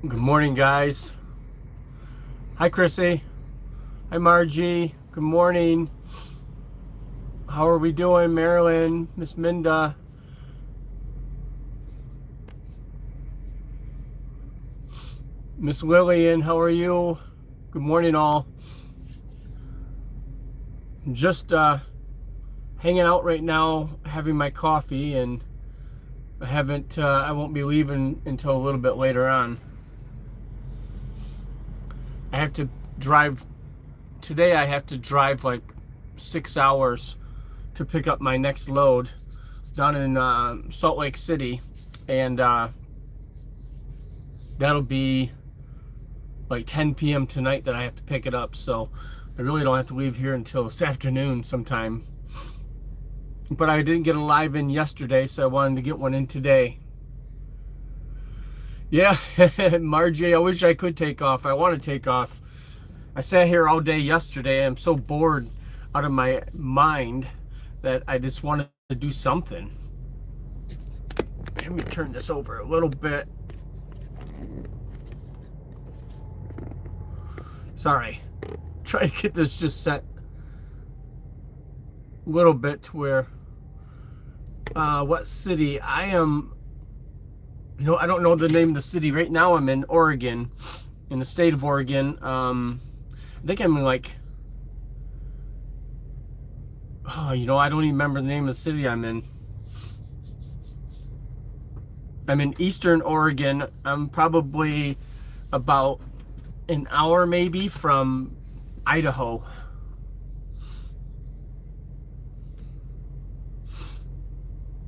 Good morning, guys. Hi, Chrissy. Hi, Margie. Good morning. How are we doing, Marilyn, Miss Minda, Miss Lillian? How are you? Good morning, all. Just hanging out right now, having my coffee, and I won't be leaving until a little bit later on. I have to drive today. I have to drive like 6 hours to pick up my next load down in Salt Lake City, and that'll be like 10 p.m. tonight that I have to pick it up. So I really don't have to leave here until this afternoon sometime. But I didn't get a live in yesterday, so I wanted to get one in today. Yeah, Margie, I wish I could take off. I want to take off. I sat here all day yesterday. I'm so bored out of my mind that I just wanted to do something. Let me turn this over a little bit. Sorry. Try to get this just set a little bit to where what city I am. I don't know the name of the city right now. I'm in Oregon, in the state of Oregon. I think I'm in like, I don't even remember the name of the city I'm in. I'm in Eastern Oregon. I'm probably about an hour maybe from Idaho.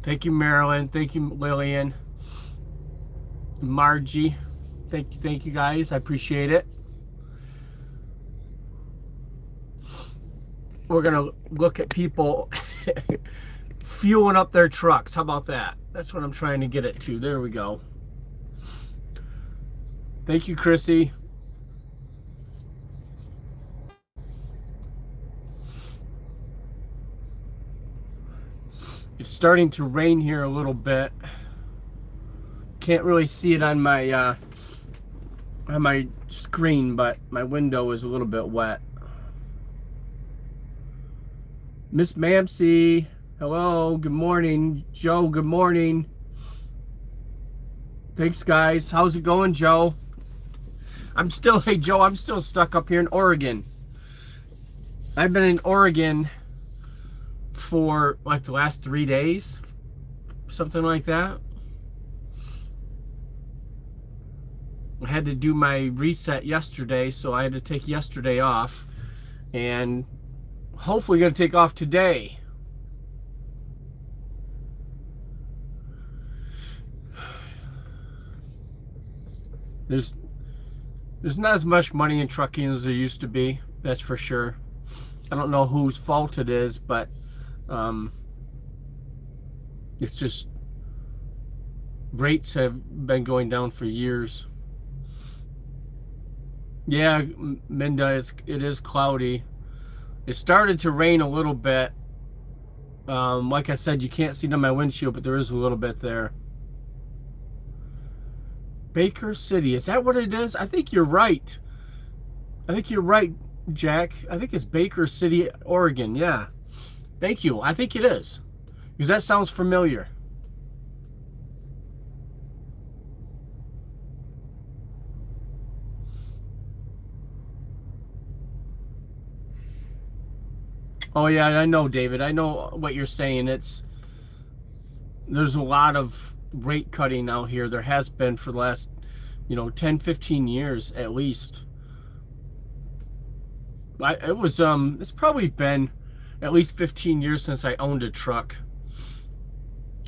Thank you, Marilyn. Thank you, Lillian. Margie. Thank you guys. I appreciate it. We're gonna look at people fueling up their trucks. How about that? That's what I'm trying to get it to. There we go. Thank you, Chrissy. It's starting to rain here a little bit. Can't really see it on my screen, but my window is a little bit wet. Miss Mamsie, hello, good morning. Joe, good morning. Thanks, guys. How's it going, Joe? Hey, Joe, I'm still stuck up here in Oregon. I've been in Oregon for like the last 3 days, something like that. I had to do my reset yesterday, so I had to take yesterday off, and hopefully going to take off today. There's not as much money in trucking as there used to be, that's for sure. I don't know whose fault it is, but it's just rates have been going down for years. Yeah, Minda, it is cloudy. It started to rain a little bit. Like I said, you can't see it on my windshield, but there is a little bit there. Baker City, is that what it is? I think you're right. I think you're right, Jack. I think it's Baker City, Oregon. Yeah. Thank you. I think it is. Because that sounds familiar. Oh yeah, I know, David. I know what you're saying. There's a lot of rate cutting out here. There has been for the last, 10, 15 years at least. It's probably been at least 15 years since I owned a truck.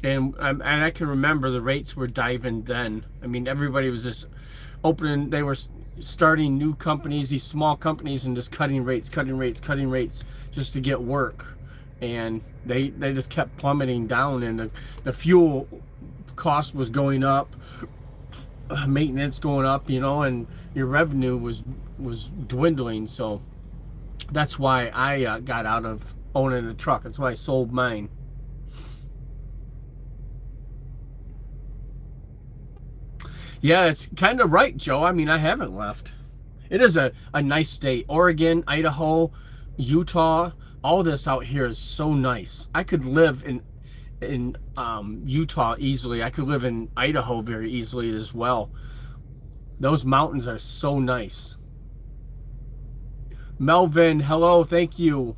And I can remember the rates were diving then. I mean, everybody was just opening, they were starting new companies, these small companies, and just cutting rates just to get work. And they just kept plummeting down, and the fuel cost was going up, maintenance going up, and your revenue was dwindling. So that's why I got out of owning a truck. That's why I sold mine. Yeah, it's kind of right, Joe. I mean, I haven't left. It is a nice state. Oregon, Idaho, Utah, all this out here is so nice. I could live in Utah easily. I could live in Idaho very easily as well. Those mountains are so nice. Melvin, hello, thank you.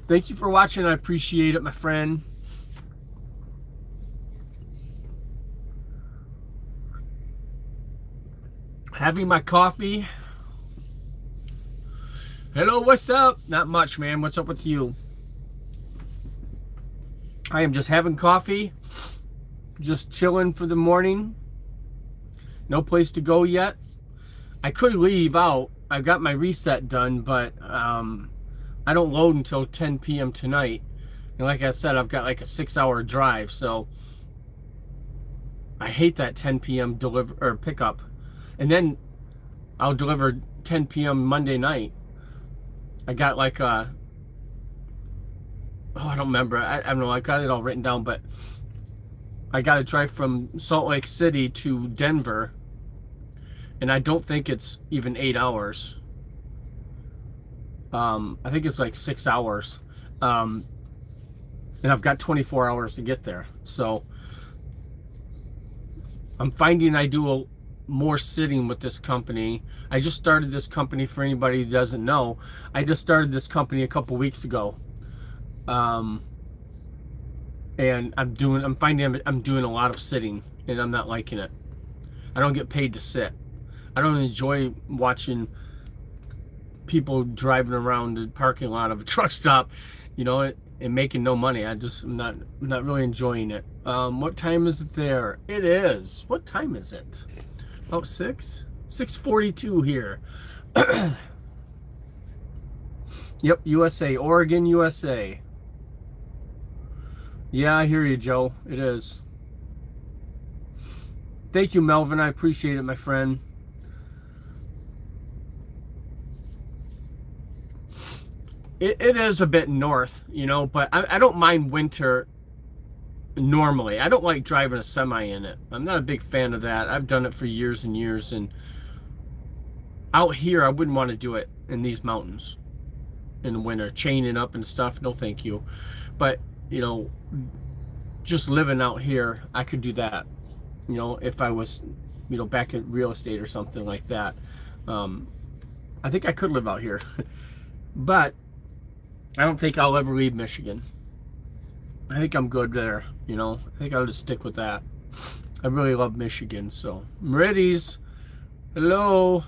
Thank you for watching. I appreciate it, my friend. Having my coffee. Hello, what's up? Not much, man. What's up with you? I am just having coffee, just chilling for the morning. No place to go yet. I could leave out. I've got my reset done, but I don't load until 10 p.m. tonight. And like I said, I've got like a 6-hour drive, so I hate that 10 p.m. deliver or pickup. And then I'll deliver 10 p.m. Monday night. I got like I don't remember. I don't know. I got it all written down, but I got to drive from Salt Lake City to Denver, and I don't think it's even 8 hours. I think it's like 6 hours, and I've got 24 hours to get there. So I'm finding I do more sitting with this company. I just started this company. For anybody who doesn't know, I just started this company a couple weeks ago. And I'm finding I'm doing a lot of sitting, and I'm not liking it. I don't get paid to sit. I don't enjoy watching people driving around the parking lot of a truck stop, and making no money. I'm not really enjoying it. What time is it there? It is. What time is it? About 6:42 here. Yep, USA, Oregon, USA. Yeah, I hear you, Joe. It is. Thank you, Melvin. I appreciate it, my friend. It is a bit north, but I don't mind winter normally. I don't like driving a semi in it. I'm not a big fan of that. I've done it for years and years, and out here I wouldn't want to do it in these mountains in the winter, chaining up and stuff. No thank you. But just living out here, I could do that, if I was back in real estate or something like that. I think I could live out here. But I don't think I'll ever leave Michigan. I think I'm good there. I think I'll just stick with that. I really love Michigan. So, Merides, hello.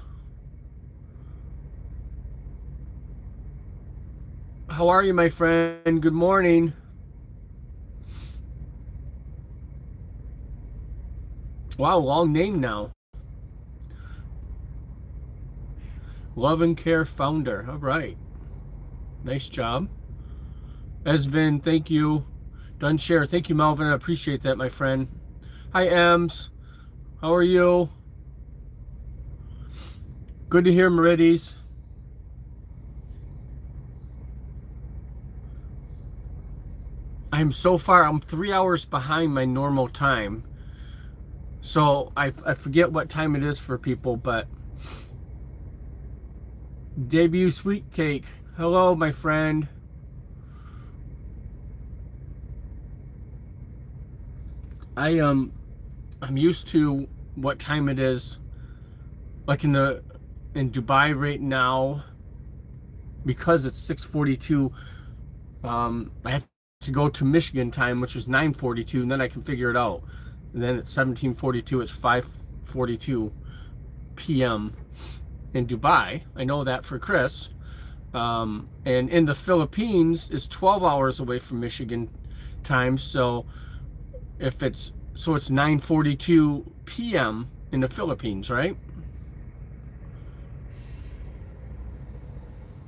How are you, my friend? Good morning. Wow, long name now. Love and Care founder. All right. Nice job. Esvin, thank you. Done share. Thank you, Melvin. I appreciate that, my friend. Hi, Ems. How are you? Good to hear, Merides. I'm 3 hours behind my normal time. So I forget what time it is for people, but Debut Sweet Cake. Hello, my friend. I'm used to what time it is, like in Dubai right now, because it's 6:42. I have to go to Michigan time, which is 9:42, and then I can figure it out. And then it's 17:42. It's 5:42 p.m. in Dubai. I know that for Chris. And in the Philippines is 12 hours away from Michigan time. So it's 9:42 p.m. in the Philippines, right?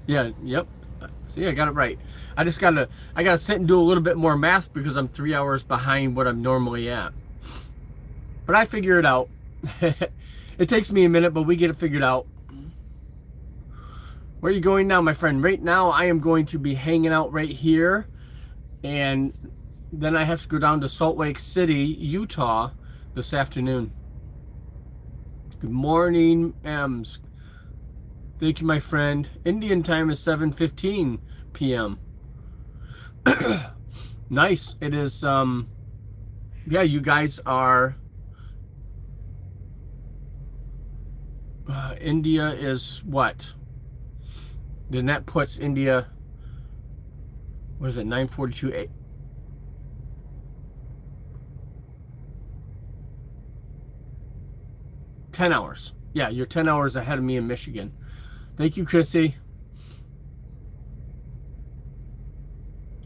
Yeah, yep. See, I got it right. I gotta sit and do a little bit more math because I'm 3 hours behind what I'm normally at. But I figure it out. It takes me a minute, but we get it figured out. Where are you going now, my friend? Right now, I am going to be hanging out right here. And then I have to go down to Salt Lake City, Utah this afternoon. Good morning, Ems. Thank you, my friend. Indian time is 7:15 p.m. Nice. It is, yeah, you guys are, India is what? Then that puts India, what is it, 9:42? 10 hours. Yeah, you're 10 hours ahead of me in Michigan. Thank you, Chrissy.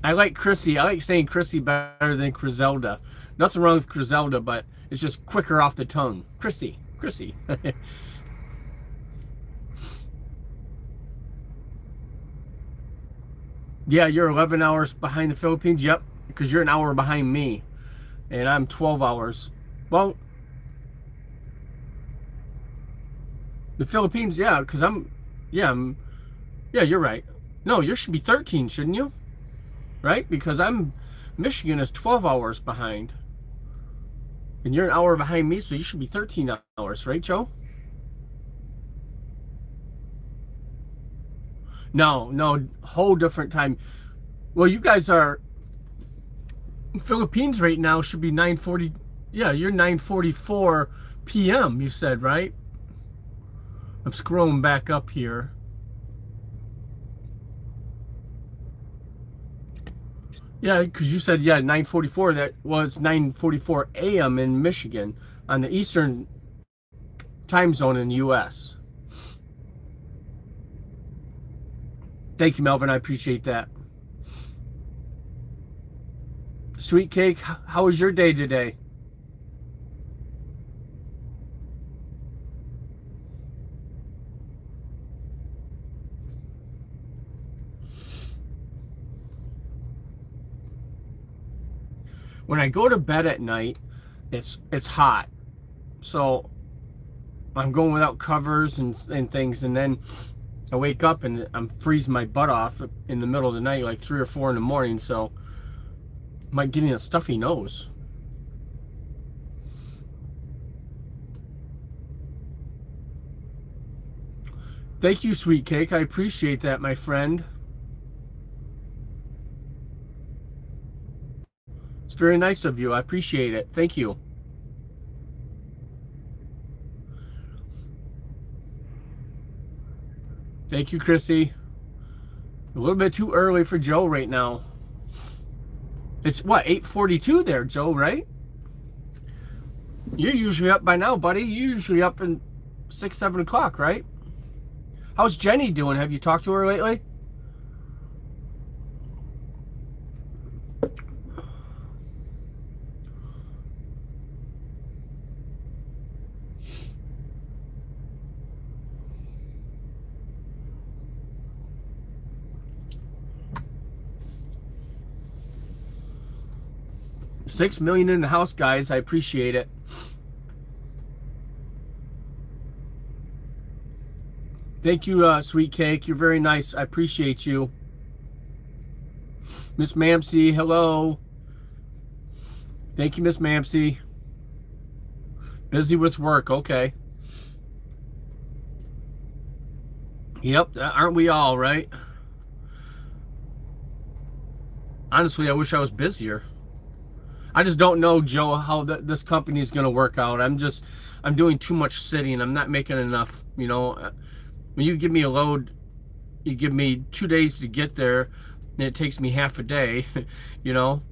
I like Chrissy. I like saying Chrissy better than Griselda. Nothing wrong with Griselda, but it's just quicker off the tongue. Chrissy. Chrissy. Yeah, you're 11 hours behind the Philippines. Yep, because you're an hour behind me, and I'm 12 hours. Well, the Philippines, yeah, because yeah, yeah, you're right. No, you should be 13, shouldn't you? Right? Because Michigan is 12 hours behind, and you're an hour behind me, so you should be 13 hours, right, Joe? No, no, whole different time. Well, you guys are Philippines right now should be 9:40. Yeah, you're 9:44 p.m. You said, right? I'm scrolling back up here. Yeah, because you said, yeah, 9:44. That was 9:44 a.m. in Michigan on the Eastern time zone in the U.S. Thank you, Melvin. I appreciate that. Sweet Cake, how was your day today? When I go to bed at night, it's hot, so I'm going without covers and things, and then I wake up and I'm freezing my butt off in the middle of the night, like 3 or 4 in the morning. So I might get a stuffy nose. Thank you, Sweet Cake. I appreciate that, my friend. It's very nice of you. I appreciate it. Thank you. Thank you, Chrissy. A little bit too early for Joe right now. It's what, 8:42 there, Joe, right? You're usually up by now, buddy. You're usually up in 6, 7 o'clock, right? How's Jenny doing? Have you talked to her lately? $6 million in the house, guys. I appreciate it. Thank you, Sweet Cake. You're very nice. I appreciate you. Miss Mamsie, hello. Thank you, Miss Mamsie. Busy with work. Okay. Yep, aren't we all, right? Honestly, I wish I was busier. I just don't know, Joe, how this company is going to work out. I'm doing too much sitting. I'm not making enough, you know. When you give me a load, you give me 2 days to get there, and it takes me half a day, you know.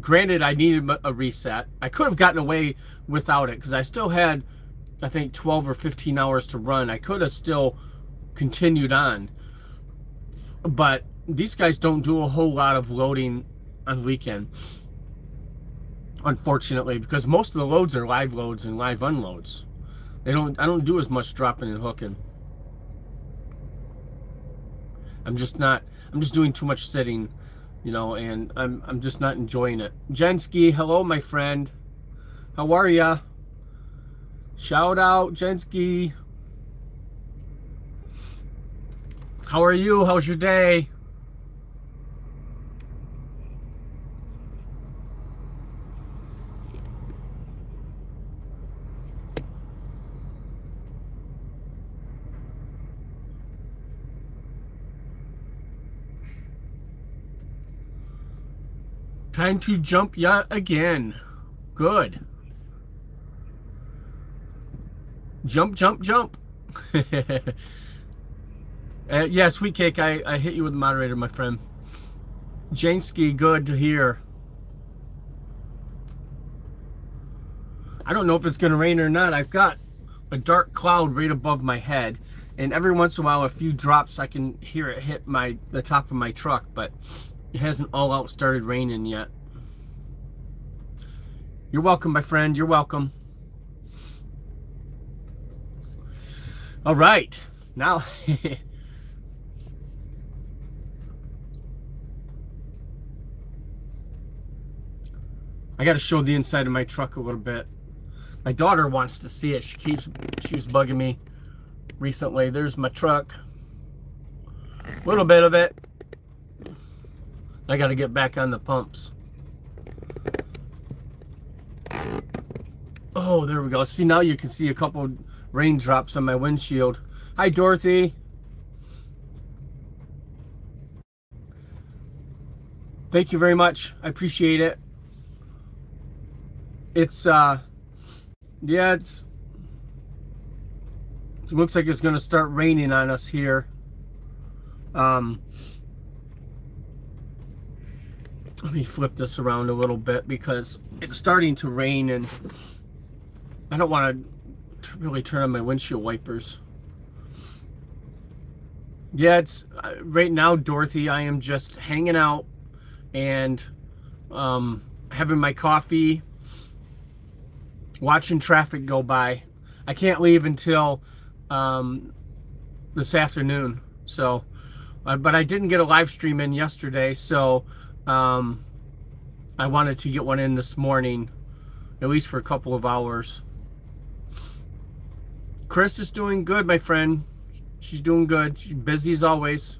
Granted, I needed a reset. I could have gotten away without it because I still had, I think, 12 or 15 hours to run. I could have still continued on. But these guys don't do a whole lot of loading on the weekend, unfortunately, because most of the loads are live loads and live unloads. I don't do as much dropping and hooking. I'm just doing too much sitting, you know, and I'm just not enjoying it. Jensky, hello, my friend. How are ya? Shout out, Jensky. How are you? How's your day? Time to jump yet again. Good. Jump, jump, jump. Yeah, Sweet Cake, I hit you with the moderator, my friend. Jansky, good to hear. I don't know if it's going to rain or not. I've got a dark cloud right above my head. And every once in a while, a few drops, I can hear it hit the top of my truck. But it hasn't all out started raining yet. You're welcome, my friend. You're welcome. All right. Now... I got to show the inside of my truck a little bit. My daughter wants to see it. She was bugging me recently. There's my truck. A little bit of it. I got to get back on the pumps. Oh, there we go. See, now you can see a couple raindrops on my windshield. Hi, Dorothy. Thank you very much. I appreciate it. It's yeah, it looks like it's gonna start raining on us here. Let me flip this around a little bit because it's starting to rain and I don't want to really turn on my windshield wipers. Yeah, it's right now, Dorothy, I am just hanging out and having my coffee, watching traffic go by. I can't leave until this afternoon. So, but I didn't get a live stream in yesterday, so I wanted to get one in this morning, at least for a couple of hours. Chris is doing good, my friend. She's doing good. She's busy as always.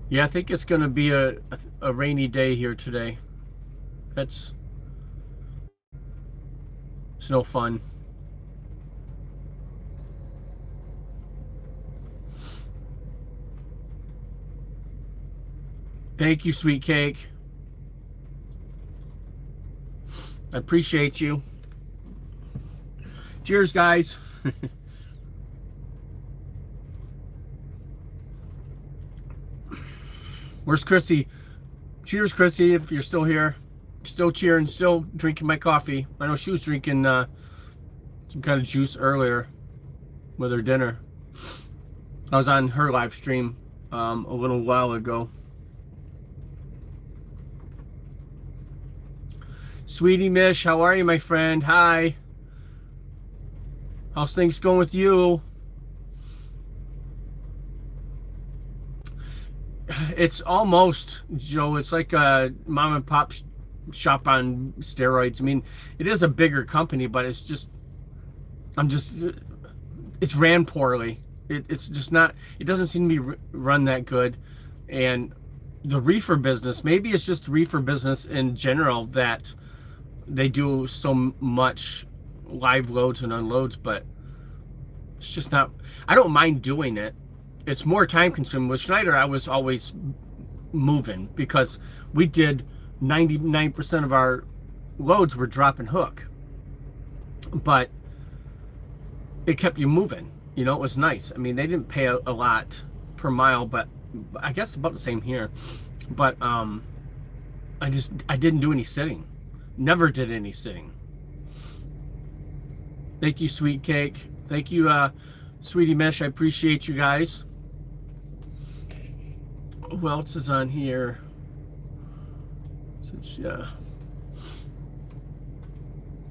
Yeah, I think it's going to be a rainy day here today. It's no fun. Thank you, Sweet Cake. I appreciate you. Cheers, guys. Where's Chrissy? Cheers, Chrissy, if you're still here. Still cheering, still drinking my coffee. I know she was drinking some kind of juice earlier with her dinner. I was on her live stream a little while ago. Sweetie Mish, how are you, my friend? Hi. How's things going with you? It's almost, Joe, it's like a mom and pop shop on steroids. I mean, it is a bigger company, but it's just, it's ran poorly. It's just not, it doesn't seem to be run that good. And the reefer business, maybe it's just reefer business in general that they do so much live loads and unloads, but it's just not, I don't mind doing it. It's more time consuming. With Schneider, I was always moving because we did 99% of our loads were drop and hook, but it kept you moving. You know, it was nice. I mean, they didn't pay a lot per mile, but I guess about the same here. But I didn't do any sitting. Never did any sitting. Thank you, Sweet Cake. Thank you, Sweetie Mish. I appreciate you guys. Who else is on here?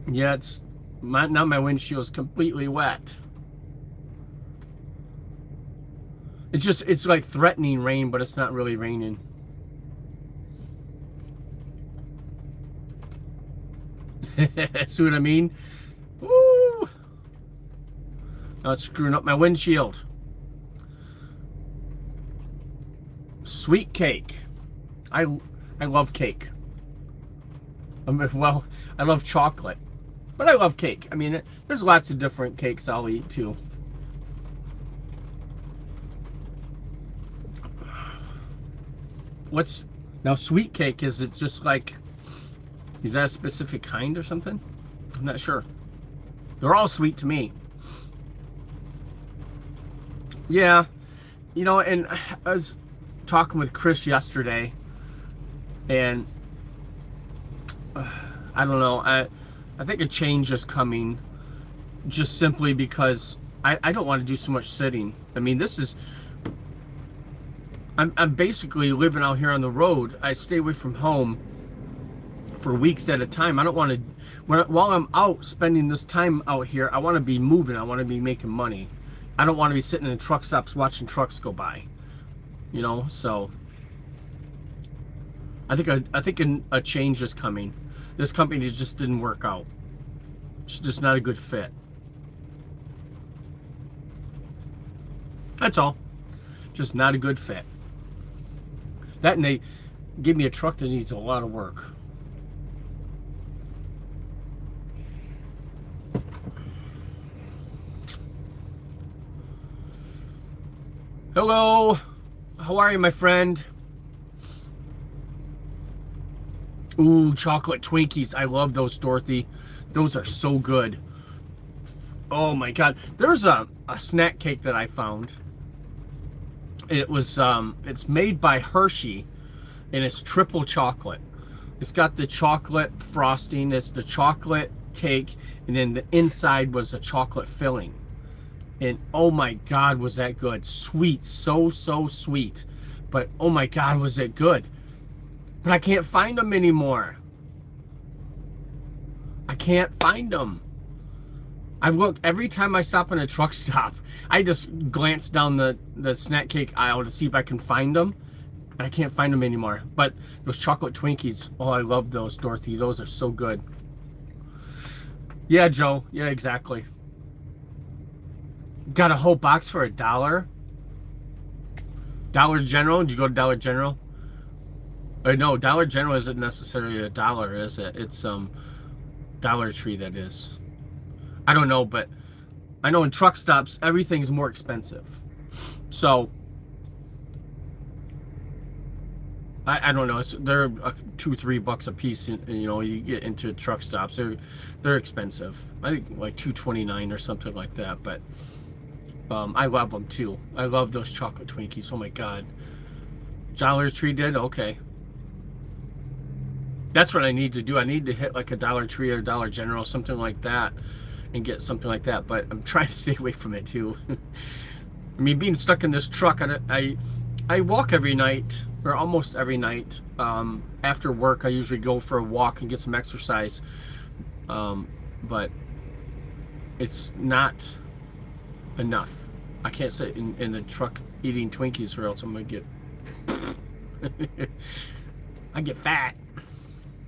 Yeah, it's now my windshield is completely wet. It's like threatening rain, but it's not really raining. See what I mean? Woo! Now it's screwing up my windshield. Sweet Cake. I love cake. Well, I love chocolate, but I love cake. I mean, there's lots of different cakes I'll eat too. What's now sweet cake? Is it just like, is that a specific kind or something? I'm not sure. They're all sweet to me. Yeah, you know, and I was talking with Chris yesterday, and I don't know. I think a change is coming, just simply because I don't want to do so much sitting. I mean, this is I'm basically living out here on the road. I stay away from home for weeks at a time. I don't want to, while I'm out spending this time out here, I want to be moving. I want to be making money. I don't want to be sitting in truck stops watching trucks go by. You know, so I think a change is coming. This company just didn't work out. It's just not a good fit. That's all. Just not a good fit. That, and they give me a truck that needs a lot of work. Hello. How are you, my friend? Ooh, chocolate Twinkies. I love those, Dorothy. Those are so good. Oh my God. There's a snack cake that I found. It was it's made by Hershey, and it's triple chocolate. It's got the chocolate frosting, it's the chocolate cake, and then the inside was a chocolate filling. And oh my God, was that good. Sweet, so sweet. But oh my God, was it good. But I can't find them anymore. I can't find them. I've looked every time I stop in a truck stop. I just glance down the snack cake aisle to see if I can find them, and I can't find them anymore. But those chocolate Twinkies, oh, I love those, Dorothy. Those are so good. Yeah, Joe. Yeah, exactly. Got a whole box for $1. Dollar General? Did you go to Dollar General? No, Dollar General isn't necessarily $1, is it? It's Dollar Tree, that is. I don't know, but I know in truck stops everything's more expensive. So I don't know. They're $2-3 a piece. You know, you get into truck stops, they're expensive. I think like $2.29 or something like that. But I love them too. I love those chocolate Twinkies. Oh my God. Dollar Tree did? Okay. That's what I need to do. I need to hit like a Dollar Tree or Dollar General, something like that, and get something like that. But I'm trying to stay away from it too. I mean, being stuck in this truck, I walk every night, or almost every night. After work, I usually go for a walk and get some exercise. But it's not enough. I can't sit in the truck eating Twinkies, or else I'm gonna get I get fat.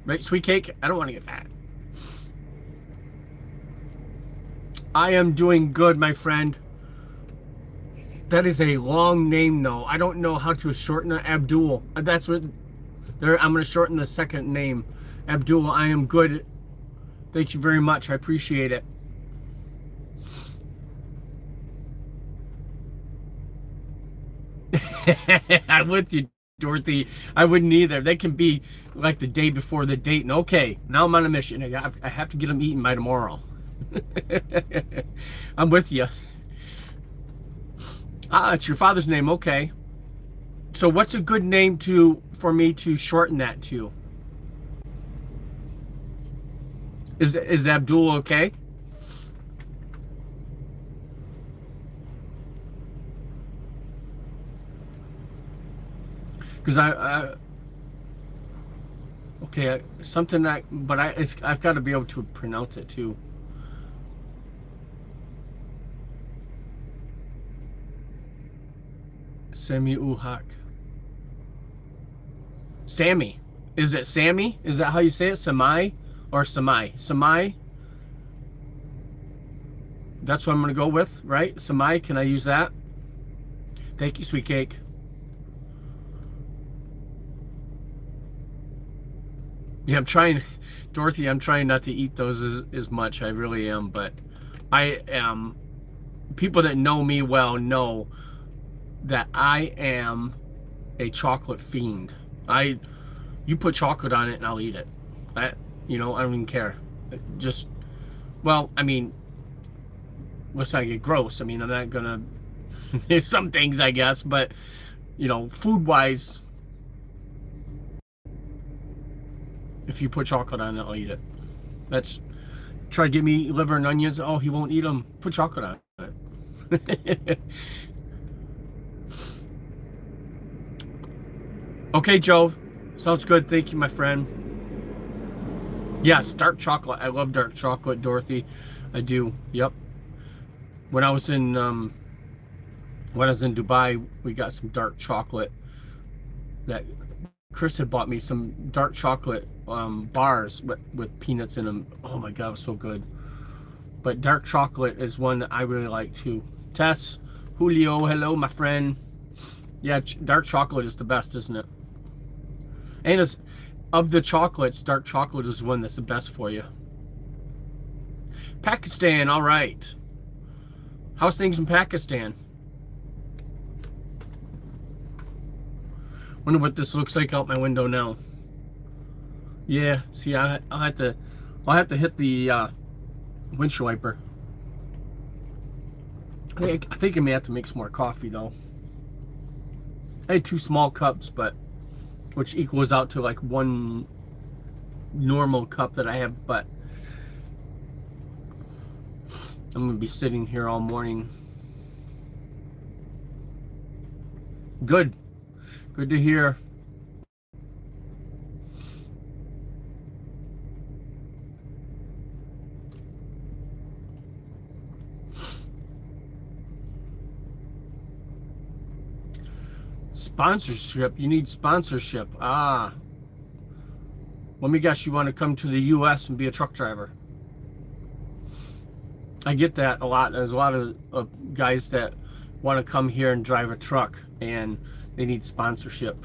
Right, sweet cake? I don't want to get fat. I am doing good, my friend. That is a long name, though. I don't know how to shorten it. Abdul. That's what. There. I'm going to shorten the second name. Abdul. I am good. Thank you very much. I appreciate it. I'm with you, Dorothy. I wouldn't either. They can be like the day before the date. And okay, now I'm on a mission. I have to get them eaten by tomorrow. I'm with you. Ah, it's your father's name. Okay. So what's a good name for me to shorten that to? Is Abdul okay? Because okay, something that, but I've got to be able to pronounce it too. Sami Uhak. Sammy. Is it Sammy? Is that how you say it? Samai or Samai? Samai. That's what I'm going to go with, right? Samai, can I use that? Thank you, sweet cake. Yeah, I'm trying, Dorothy, I'm trying not to eat those as much. I really am, but I am, people that know me well know that I am a chocolate fiend. You put chocolate on it and I'll eat it. I don't even care. Just, well, I mean, let's not get gross. I mean, I'm not gonna. There's some things, I guess, but food wise, if you put chocolate on it, I'll eat it. That's try to get me liver and onions. Oh, he won't eat them. Put chocolate on it. Okay, Joe. Sounds good. Thank you, my friend. Yes, dark chocolate. I love dark chocolate, Dorothy. I do. Yep. When I was in Dubai, we got some dark chocolate. That Chris had bought me some dark chocolate bars with peanuts in them. Oh my God, it was so good. But dark chocolate is one that I really like too. Tess, Julio, hello, my friend. Yeah, dark chocolate is the best, isn't it? And it's, of the chocolates, dark chocolate is one that's the best for you. Pakistan, all right. How's things in Pakistan? Wonder what this looks like out my window now. Yeah, see, I'll have to hit the windshield wiper. I think I may have to make some more coffee though. I had 2 small cups, but which equals out to like 1 normal cup that I have, but I'm gonna be sitting here all morning. Good to hear. Sponsorship. You need sponsorship. Ah. Let me guess, you want to come to the U.S. and be a truck driver. I get that a lot. There's a lot of guys that want to come here and drive a truck, and they need sponsorship.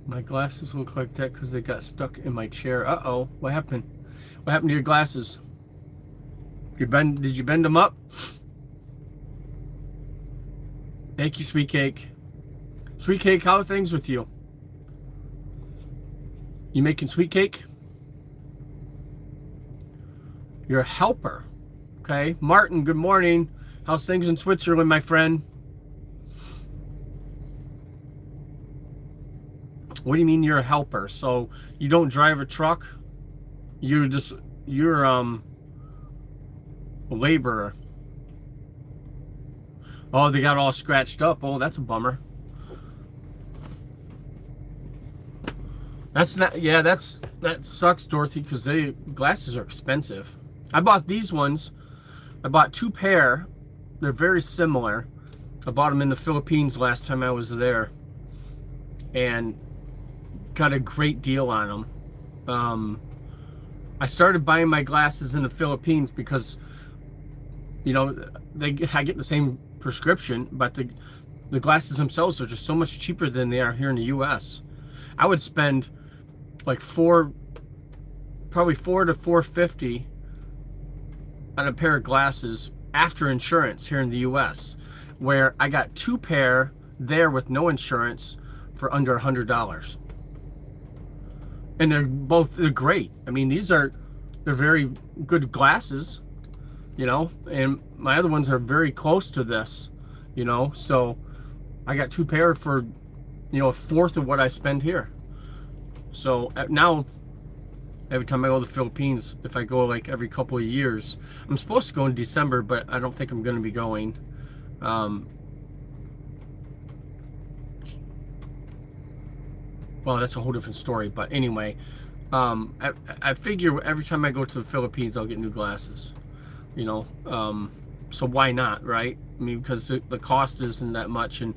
My glasses look like that because they got stuck in my chair. Uh-oh, what happened? What happened to your glasses? Did you bend them up? Thank you, Sweet Cake. Sweet Cake, how are things with you? You making sweet cake? You're a helper. Okay. Martin, good morning. How's things in Switzerland, my friend? What do you mean you're a helper? So you don't drive a truck? You're a laborer. Oh, they got all scratched up. Oh, that's a bummer. That's not, yeah, that sucks, Dorothy, because glasses are expensive. I bought these ones. I bought 2 pair. They're very similar. I bought them in the Philippines last time I was there, and got a great deal on them. I started buying my glasses in the Philippines because, I get the same prescription, but the glasses themselves are just so much cheaper than they are here in the U.S. I would spend like probably $400 to $450 on a pair of glasses after insurance here in the U.S., where I got 2 pair there with no insurance for under $100. And they're great. I mean, they're very good glasses, and my other ones are very close to this, so I got 2 pair for, a fourth of what I spend here. So now, every time I go to the Philippines, if I go like every couple of years, I'm supposed to go in December, but I don't think I'm going to be going. Well, that's a whole different story. But anyway, I figure every time I go to the Philippines, I'll get new glasses. So why not, right? I mean, because the cost isn't that much, and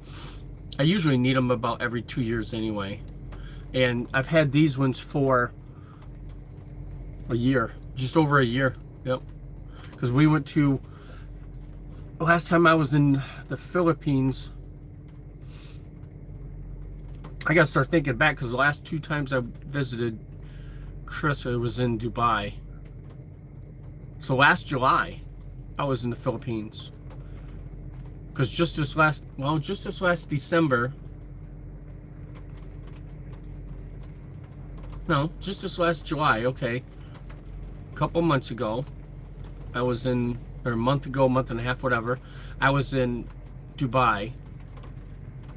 I usually need them about every 2 years anyway. And I've had these ones for a year, just over a year. Yep. Because we went to, last time I was in the Philippines, I gotta start thinking back, because the last 2 times I visited, Chris, it was in Dubai. So last July, I was in the Philippines. Because just this last December, no, just this last July, okay, a couple months ago, I was in, or a month ago, month and a half, whatever, I was in Dubai.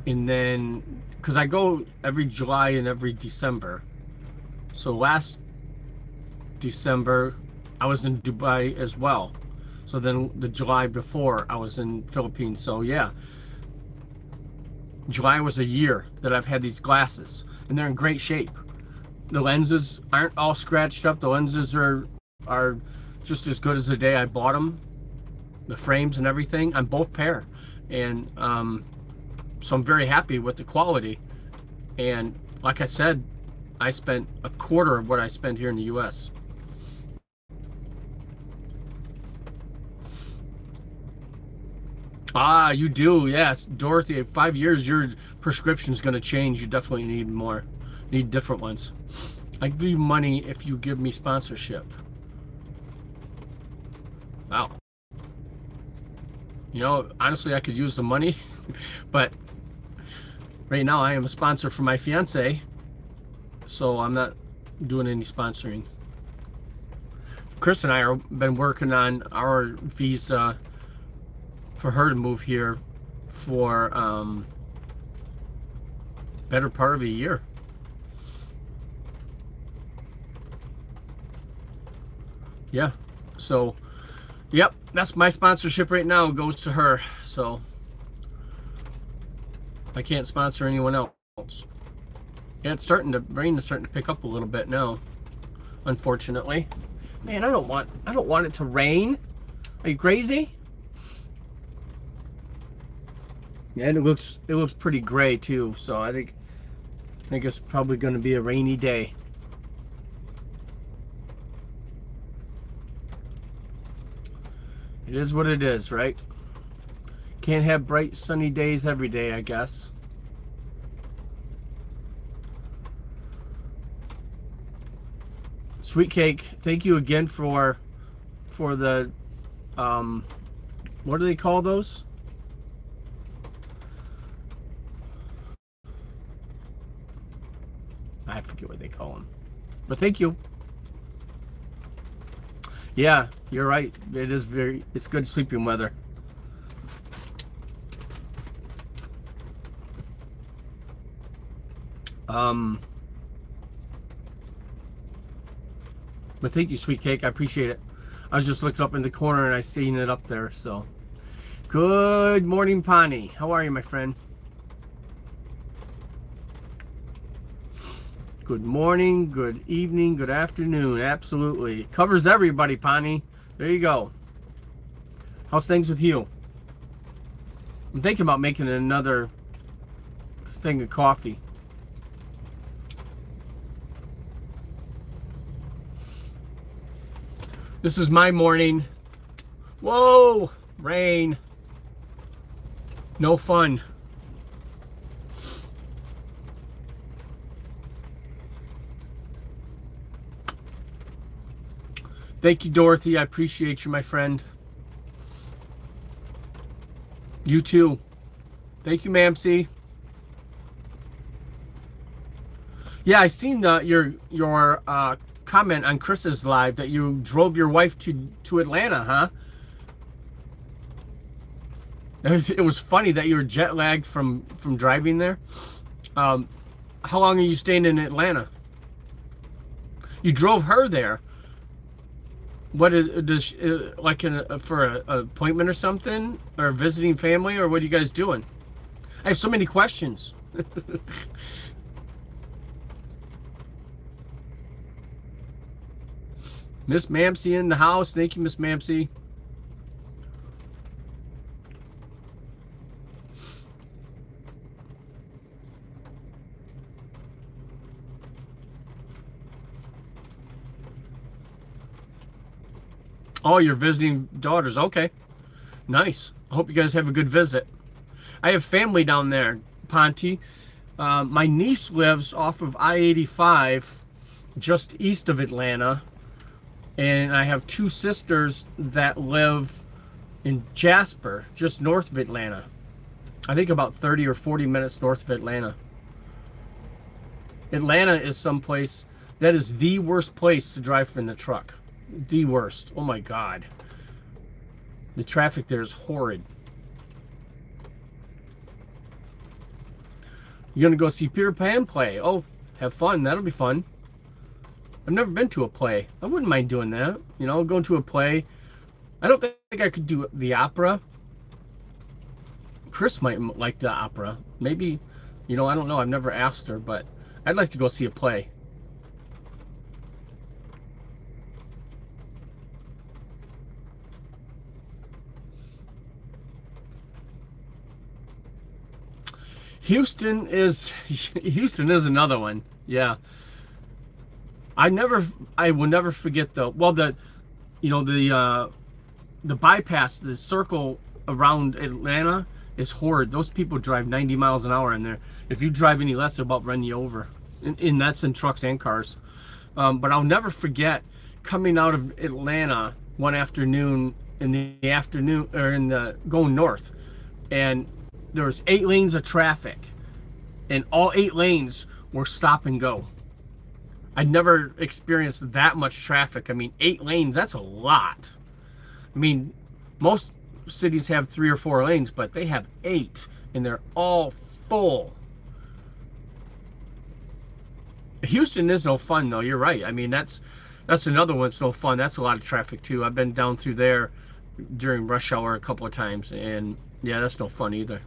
And then, because I go every July and every December. So last December, I was in Dubai as well. So then the July before, I was in Philippines. So yeah, July was a year that I've had these glasses, and they're in great shape. The lenses aren't all scratched up. The lenses are just as good as the day I bought them. The frames and everything on both pair, and so I'm very happy with the quality. And like I said, I spent a quarter of what I spend here in the US. Ah, you do, yes. Dorothy, in 5 years, your prescription's going to change. You definitely need more. Need different ones. I give you money if you give me sponsorship. Wow. You know, honestly, I could use the money, but right now I am a sponsor for my fiance, so I'm not doing any sponsoring. Chris and I have been working on our visa for her to move here for better part of a year. Yeah, so yep, that's my sponsorship right now, goes to her. So I can't sponsor anyone else. Yeah, it's starting to, rain is starting to pick up a little bit now, unfortunately. Man, I don't want it to rain. Are you crazy? Yeah, and it looks pretty gray too, so I think it's probably going to be a rainy day. It is what it is, right? Can't have bright sunny days every day, I guess. Sweet Cake, thank you again for the what do they call those? I forget what they call them, but thank you. Yeah, you're right. It's good sleeping weather. But thank you, Sweet Cake. I appreciate it. I was just looking up in the corner and I seen it up there. So, good morning, Pani. How are you, my friend? Good morning, good evening, good afternoon. Absolutely. It covers everybody, Pani. There you go. How's things with you? I'm thinking about making another thing of coffee. This is my morning. Whoa, rain. No fun. Thank you, Dorothy. I appreciate you, my friend. You too. Thank you, Mamsie. Yeah, I seen your comment on Chris's live that you drove your wife to Atlanta, huh? It was funny that you were jet lagged from driving there. How long are you staying in Atlanta? You drove her there. What does like for an appointment or something, or visiting family, or what are you guys doing? I have so many questions. Miss Mamsie in the house. Thank you, Miss Mamsie. Oh, you're visiting daughters. Okay. Nice. I hope you guys have a good visit. I have family down there, Ponty. My niece lives off of I-85 just east of Atlanta, and I have two sisters that live in Jasper, just north of Atlanta. I think about 30 or 40 minutes north of Atlanta. Atlanta is someplace that is the worst place to drive in the truck. The worst. Oh my God. The traffic there is horrid. You're going to go see Peter Pan play. Oh, have fun. That'll be fun. I've never been to a play. I wouldn't mind doing that. You know, going to a play. I don't think I could do the opera. Chris might like the opera. Maybe, you know, I don't know. I've never asked her, but I'd like to go see a play. Houston is another one. Yeah. I will never forget you know, the bypass, the circle around Atlanta is horrid. Those people drive 90 miles an hour in there. If you drive any less, they'll about run you over. And that's in trucks and cars. But I'll never forget coming out of Atlanta one afternoon in the afternoon, or in the going north, and there was 8 lanes of traffic, and all 8 lanes were stop and go. I'd never experienced that much traffic. I mean, 8 lanes, that's a lot. I mean, most cities have 3 or 4 lanes, but they have 8, and they're all full. Houston is no fun, though. You're right. I mean, that's another one that's no fun. That's a lot of traffic, too. I've been down through there during rush hour a couple of times, and yeah, that's no fun either.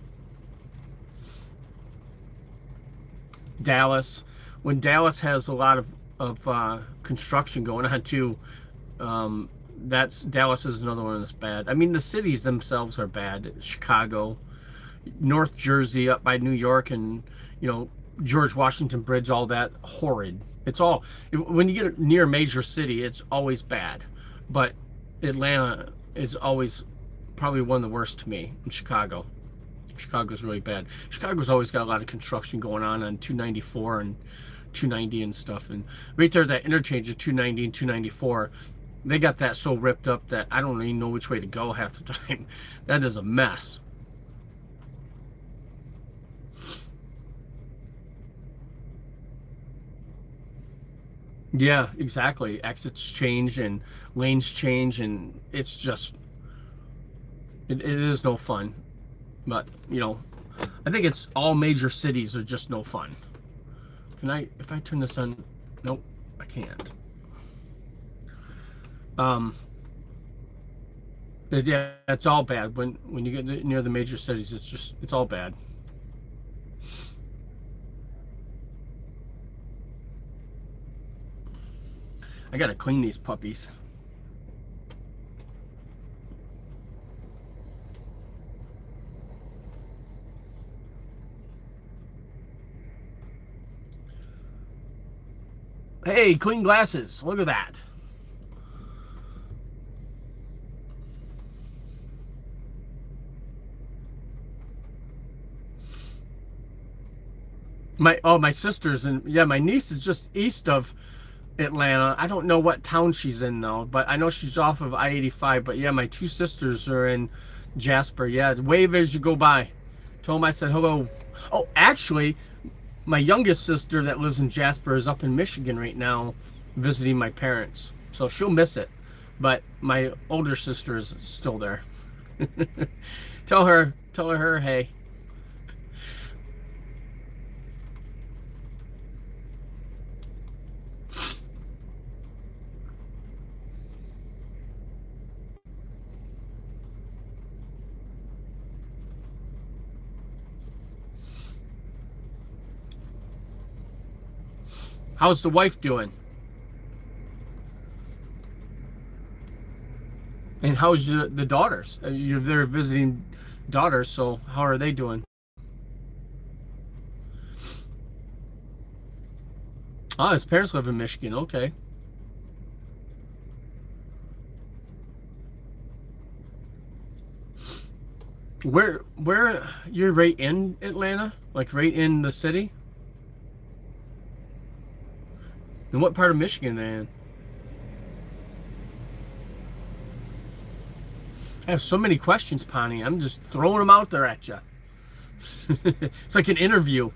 Dallas, when Dallas has a lot of construction going on too, Dallas is another one that's bad. I mean, the cities themselves are bad. Chicago, North Jersey, up by New York, and you know, George Washington Bridge, all that horrid. It's all, when you get near a major city, it's always bad. But Atlanta is always probably one of the worst to me. In Chicago's really bad. Chicago's always got a lot of construction going on 294 and 290 and stuff. And right there, that interchange of 290 and 294, they got that so ripped up that I don't even know which way to go half the time. That is a mess. Yeah, exactly. Exits change and lanes change, and it's just, it is no fun. But, you know, I think it's all major cities are just no fun. If I turn this on? Nope, I can't. Yeah, it's all bad. When you get near the major cities, it's all bad. I gotta clean these puppies. Hey, clean glasses. Look at that. My sister's my niece is just east of Atlanta. I don't know what town she's in though, but I know she's off of I-85. But yeah, my 2 sisters are in Jasper. Yeah, wave as you go by. Tell them I said hello. Oh, actually, my youngest sister that lives in Jasper is up in Michigan right now visiting my parents. So she'll miss it. But my older sister is still there. Tell her hey. How's the wife doing? And how's the daughters? You're there visiting daughters, so how are they doing? Oh, his parents live in Michigan. Okay. Where you're right in Atlanta? Like right in the city? And what part of Michigan are they in? I have so many questions, Pawnee. I'm just throwing them out there at you. It's like an interview.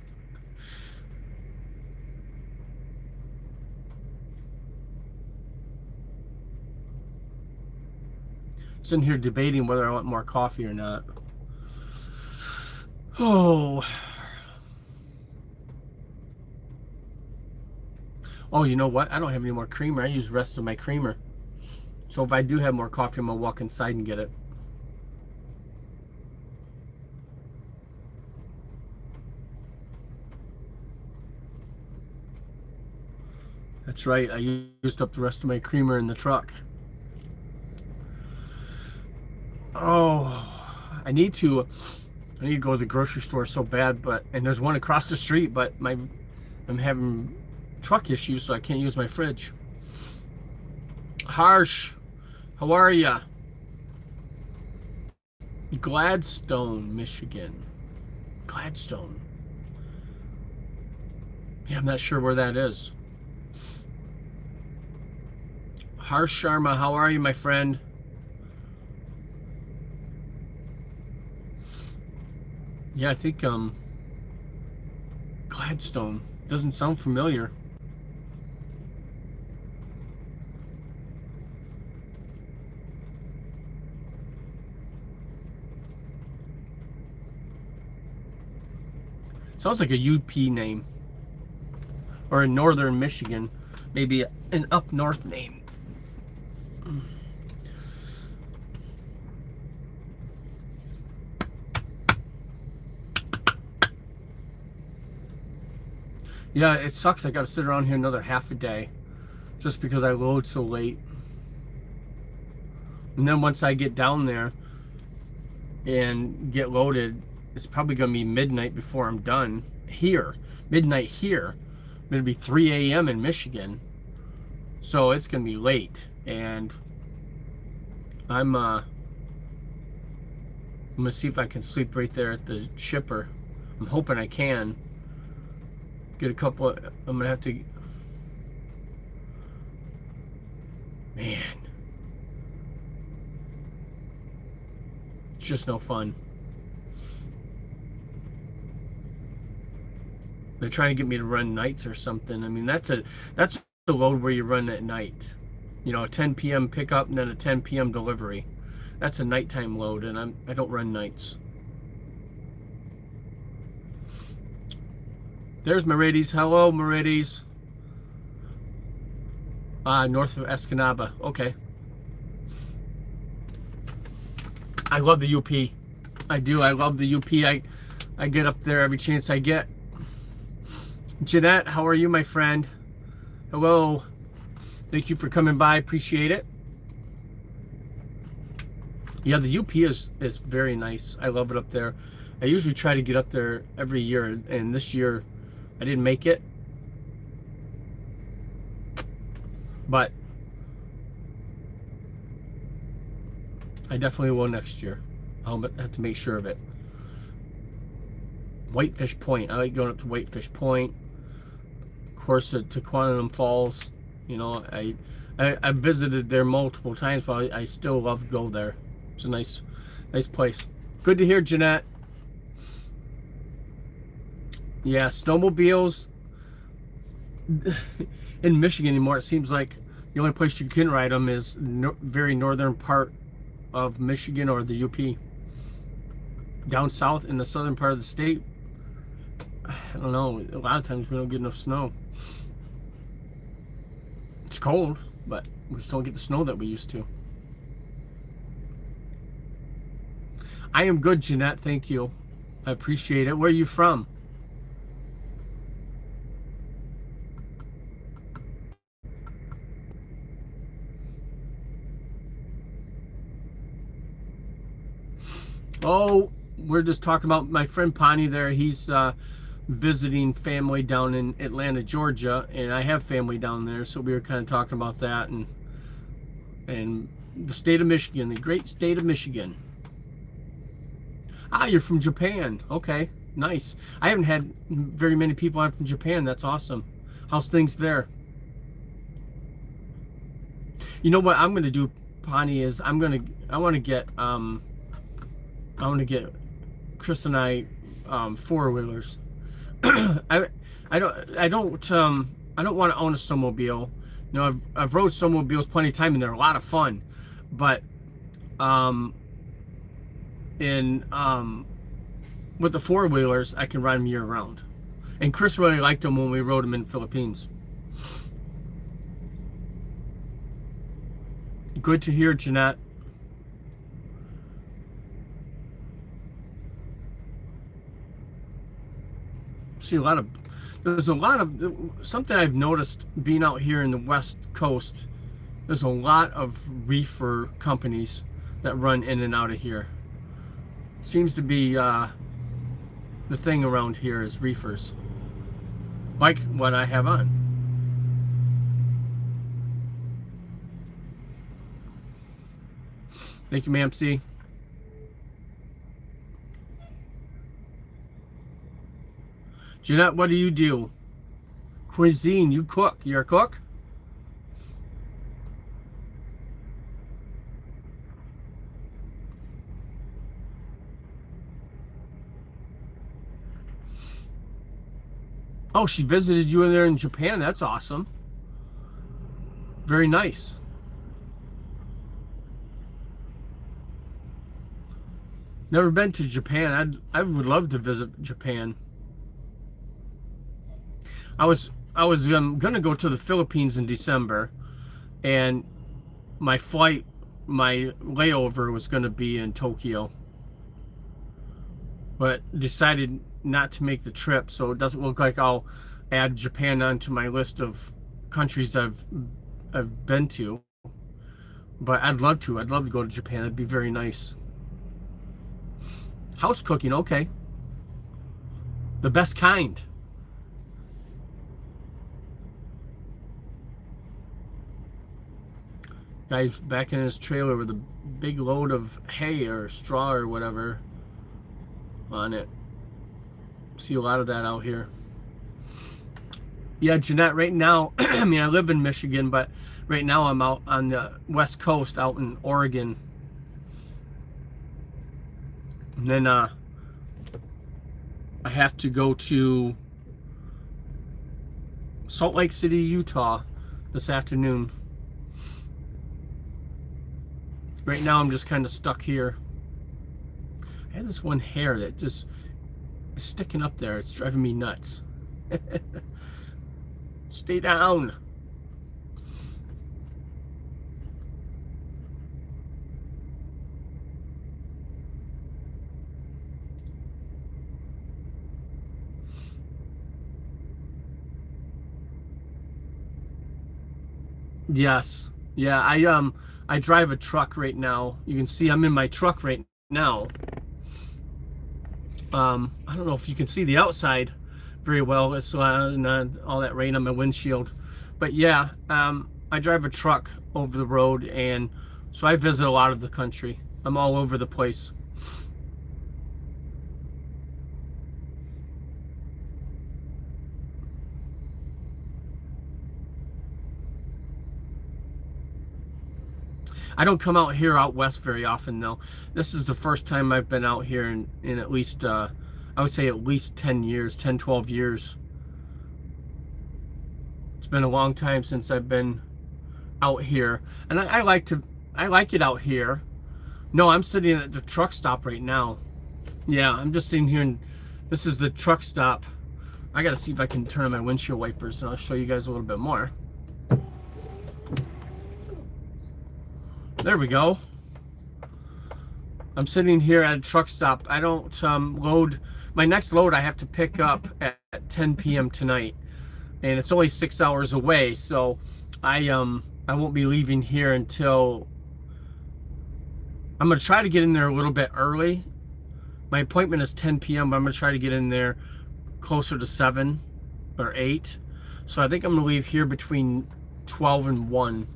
Sitting here debating whether I want more coffee or not. Oh. Oh, you know what? I don't have any more creamer. I use the rest of my creamer. So if I do have more coffee, I'm going to walk inside and get it. That's right. I used up the rest of my creamer in the truck. Oh, I need to go to the grocery store so bad, and there's one across the street, but I'm having truck issues, so I can't use my fridge. Harsh, how are ya? Gladstone, Michigan. Gladstone. Yeah, I'm not sure where that is. Harsh Sharma, how are you, my friend? Yeah, I think Gladstone doesn't sound familiar. Sounds like a UP name. Or in northern Michigan. Maybe an up north name. Yeah, it sucks. I got to sit around here another half a day just because I load so late. And then once I get down there and get loaded, it's probably going to be midnight before I'm done here. Midnight here. It'll be 3 a.m. in Michigan. So it's going to be late. And I'm going to see if I can sleep right there at the shipper. I'm hoping I can. Get a couple of, I'm going to have to, man. It's just no fun. They're trying to get me to run nights or something. I mean, that's the load where you run at night. You know, a 10 p.m. pickup and then a 10 p.m. delivery. That's a nighttime load, and I don't run nights. There's Merides. Hello, Merides. North of Escanaba. Okay. I love the UP. I do. I love the UP. I get up there every chance I get. Jeanette, how are you, my friend? Hello. Thank you for coming by. Appreciate it. Yeah, the UP is very nice. I love it up there. I usually try to get up there every year, and this year I didn't make it. But I definitely will next year. I'll have to make sure of it. Whitefish Point. I like going up to Whitefish Point. Of course, to Quantum Falls. You know, I've visited there multiple times, but I still love to go there. It's a nice place. Good to hear, Jeanette. Yeah, snowmobiles in Michigan anymore. It seems like the only place you can ride them is very northern part of Michigan or the UP. Down south in the southern part of the state, I don't know. A lot of times we don't get enough snow. It's cold, but we just don't get the snow that we used to. I am good, Jeanette. Thank you. I appreciate it. Where are you from? Oh, we're just talking about my friend Pawnee there. He's visiting family down in Atlanta, Georgia, and I have family down there, so we were kind of talking about that and the state of Michigan, the great state of Michigan. Ah, you're from Japan. Okay, nice. I haven't had very many people on from Japan. That's awesome. How's things there? You know what I'm gonna do, Pawnee, is I want to get Chris and I four wheelers. I I don't want to own a snowmobile. You know, I've rode snowmobiles plenty of time and they're a lot of fun, but um in with the four wheelers I can ride them year round. And Chris really liked them when we rode them in the Philippines. Good to hear, Jeanette. See there's a lot of something I've noticed being out here in the West Coast. There's a lot of reefer companies that run in and out of here. Seems to be the thing around here is reefers, like what I have on. Thank you, ma'am. C. Jeanette, what do you do? Cuisine, you cook. You're a cook? Oh, she visited you in there in Japan. That's awesome. Very nice. Never been to Japan. I would love to visit Japan. I was gonna go to the Philippines in December, and my layover was gonna be in Tokyo, but decided not to make the trip, so it doesn't look like I'll add Japan onto my list of countries I've been to. But I'd love to. I'd love to go to Japan. It'd be very nice. House cooking, okay. The best kind. Guy's back in his trailer with a big load of hay or straw or whatever on it. See a lot of that out here. Yeah, Jeanette, right now, I mean, I live in Michigan, but right now I'm out on the West Coast, out in Oregon. And then I have to go to Salt Lake City, Utah this afternoon. Right now I'm just kind of stuck here. I have this one hair that just is sticking up there. It's driving me nuts. Stay down. Yes. Yeah, I drive a truck right now. You can see I'm in my truck right now. I don't know if you can see the outside very well. It's not all that rain on my windshield. But yeah, I drive a truck over the road, and so I visit a lot of the country. I'm all over the place. I don't come out here out west very often though. This is the first time I've been out here in at least I would say at least 10 years, 10, 12 years. It's been a long time since I've been out here. And I like it out here. No, I'm sitting at the truck stop right now. Yeah, I'm just sitting here, and this is the truck stop. I gotta see if I can turn on my windshield wipers, and I'll show you guys a little bit more. There we go. I'm sitting here at a truck stop. I don't load. My next load I have to pick up at 10 p.m. tonight, and it's only 6 hours away. So I won't be leaving here until I'm gonna try to get in there a little bit early. My appointment is 10 p.m., but I'm gonna try to get in there closer to 7 or 8. So I think I'm gonna leave here between 12 and 1.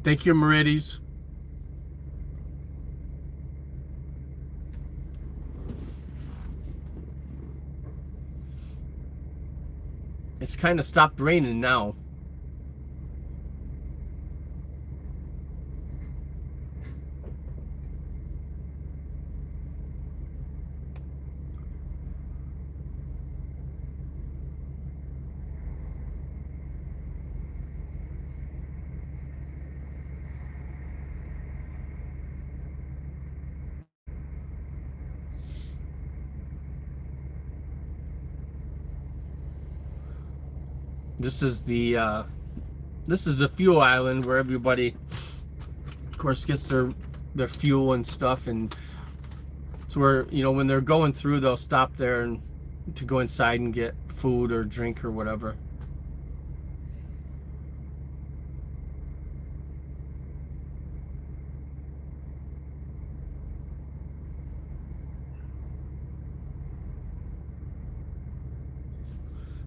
Thank you, Merides. It's kind of stopped raining now. This is the fuel island where everybody, of course, gets their fuel and stuff, and it's where, you know, when they're going through, they'll stop there and to go inside and get food or drink or whatever.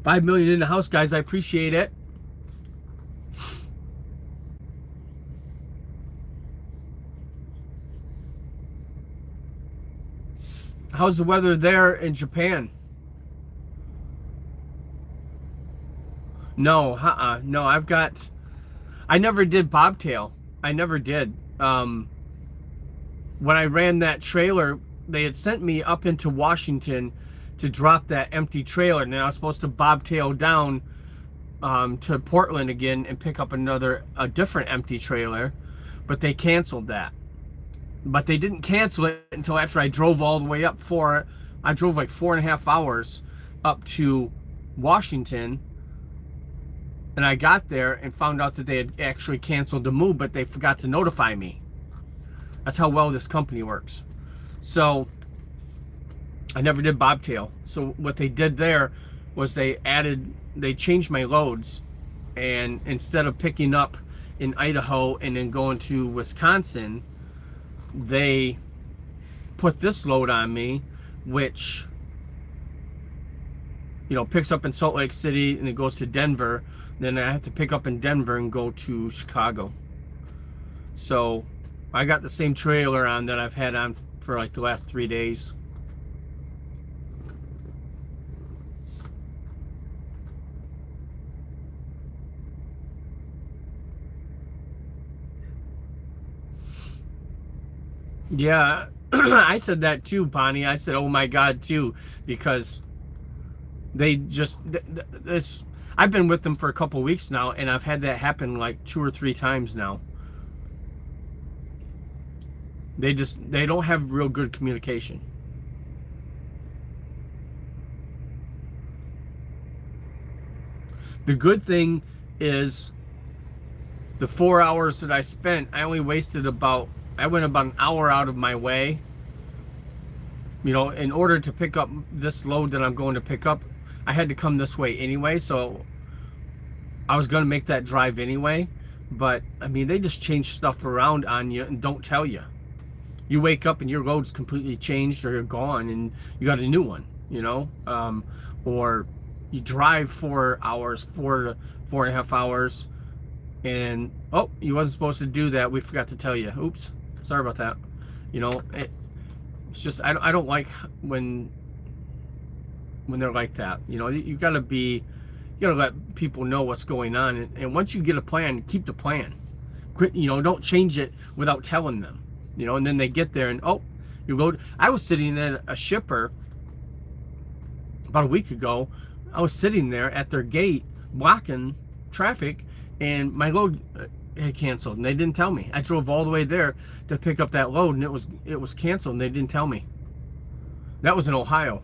$5 million in the house, guys. I appreciate it. How's the weather there in Japan? No, no. I never did bobtail. I never did. When I ran that trailer, they had sent me up into Washington to drop that empty trailer, and then I was supposed to bobtail down to Portland again and pick up a different empty trailer, but they canceled that. But they didn't cancel it until after I drove all the way up I drove like 4.5 hours up to Washington, and I got there and found out that they had actually canceled the move, but they forgot to notify me. That's how well this company works. So I never did bobtail. So what they did there was they changed my loads, and instead of picking up in Idaho and then going to Wisconsin, they put this load on me, which, you know, picks up in Salt Lake City and it goes to Denver. Then I have to pick up in Denver and go to Chicago. So I got the same trailer on that I've had on for like the last 3 days. Yeah, I said that too, Bonnie. I said, "Oh my God," too, because they just this. I've been with them for a couple weeks now, and I've had that happen like 2 or 3 times now. They don't have real good communication. The good thing is the 4 hours that I spent, I only wasted I went about an hour out of my way. You know, in order to pick up this load that I'm going to pick up, I had to come this way anyway, so I was going to make that drive anyway. But I mean, they just change stuff around on you and don't tell you. You wake up and your load's completely changed, or you're gone and you got a new one, you know. Or you drive 4 hours, 4.5 hours, and oh, you wasn't supposed to do that. We forgot to tell you. Oops, sorry about that. You know, it's just I don't like when they're like that. You know, you gotta let people know what's going on, and once you get a plan, keep the plan. Quit, you know, don't change it without telling them. You know, and then they get there and oh, you load. I was sitting at a shipper about a week ago. I was sitting there at their gate blocking traffic, and my load had canceled, and they didn't tell me. I drove all the way there to pick up that load, and it was canceled, and they didn't tell me. That was in Ohio.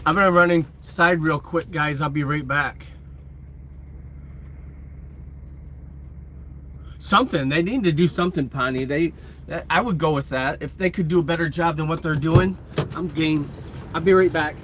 I'm gonna run inside real quick, guys. I'll be right back. Something. They need to do something, Pawnee. I would go with that. If they could do a better job than what they're doing, I'm game. I'll be right back.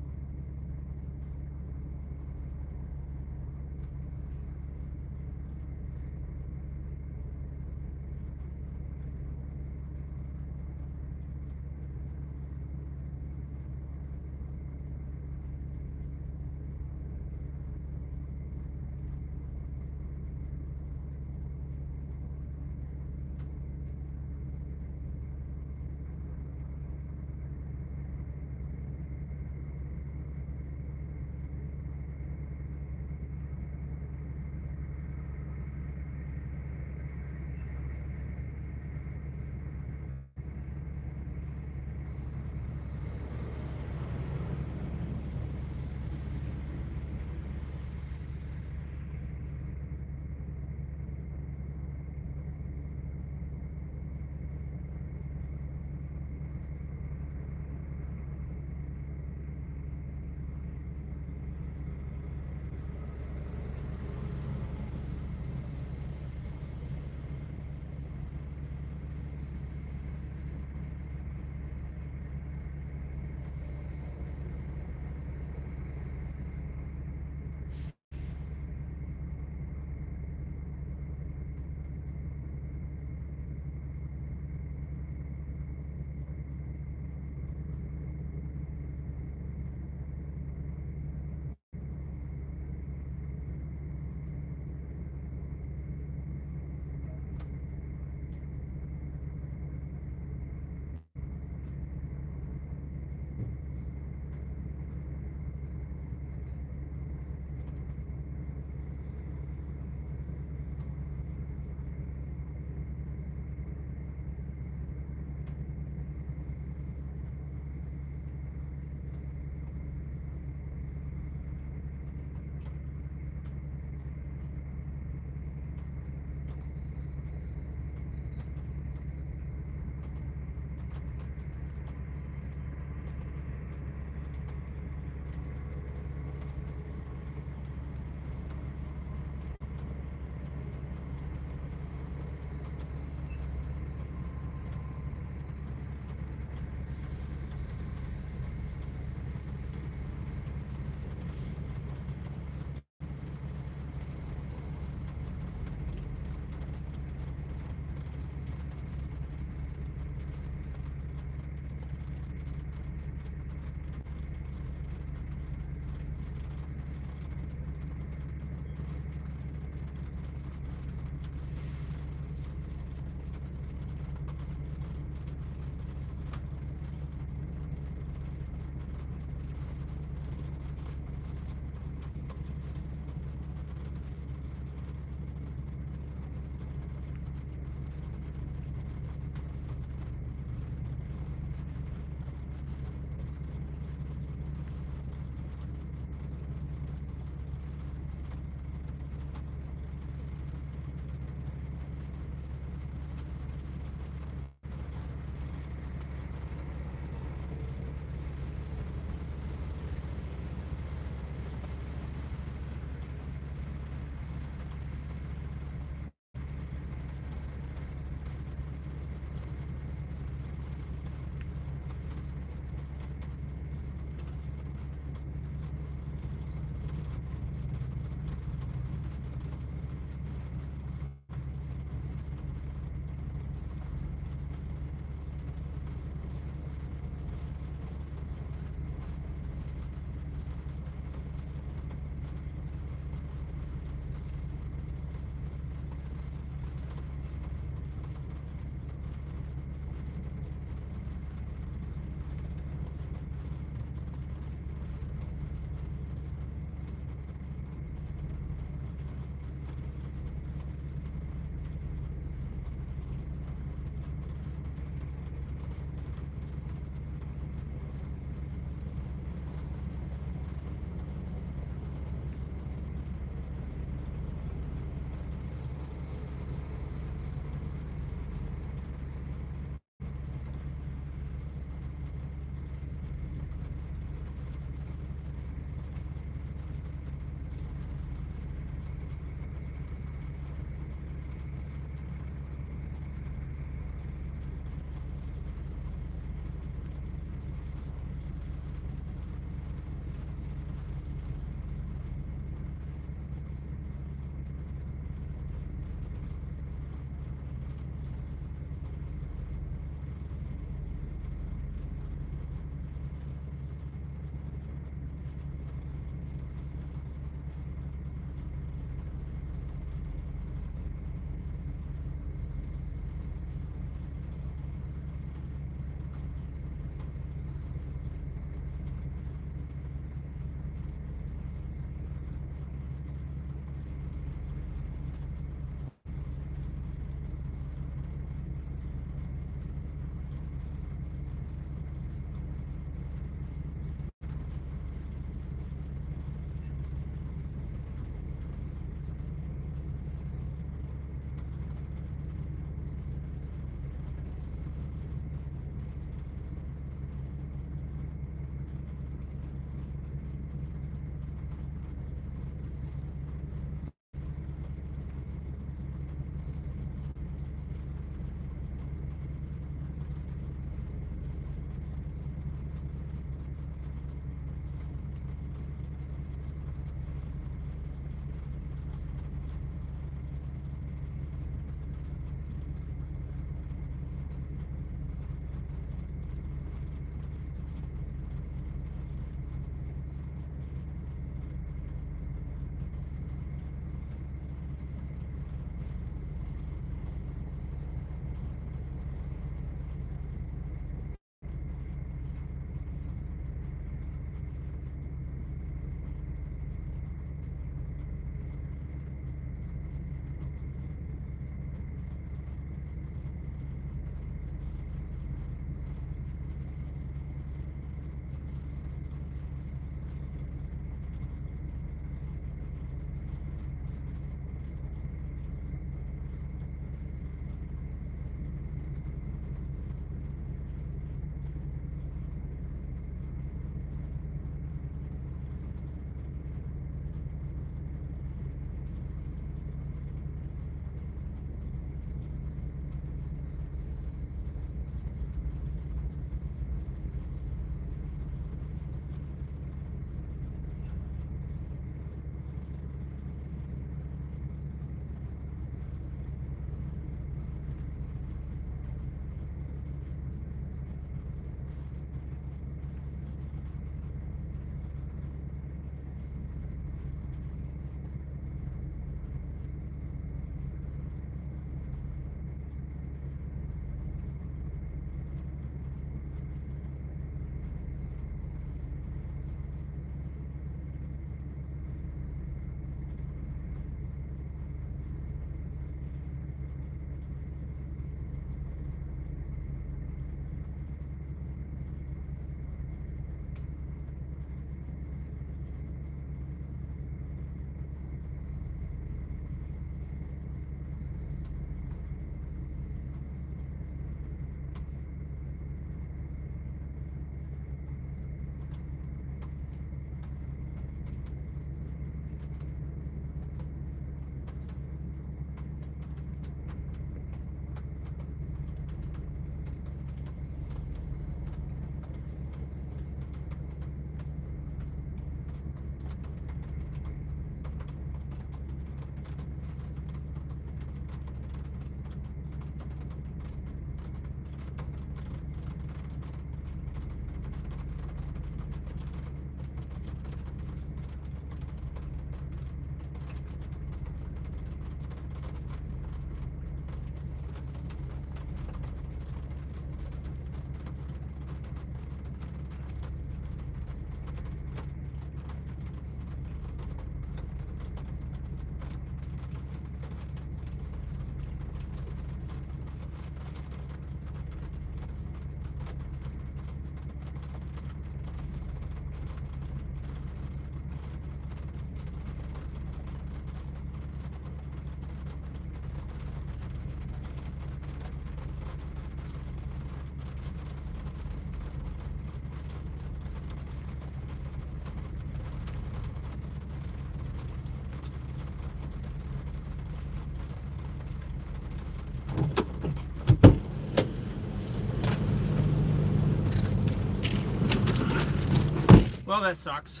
Well, that sucks.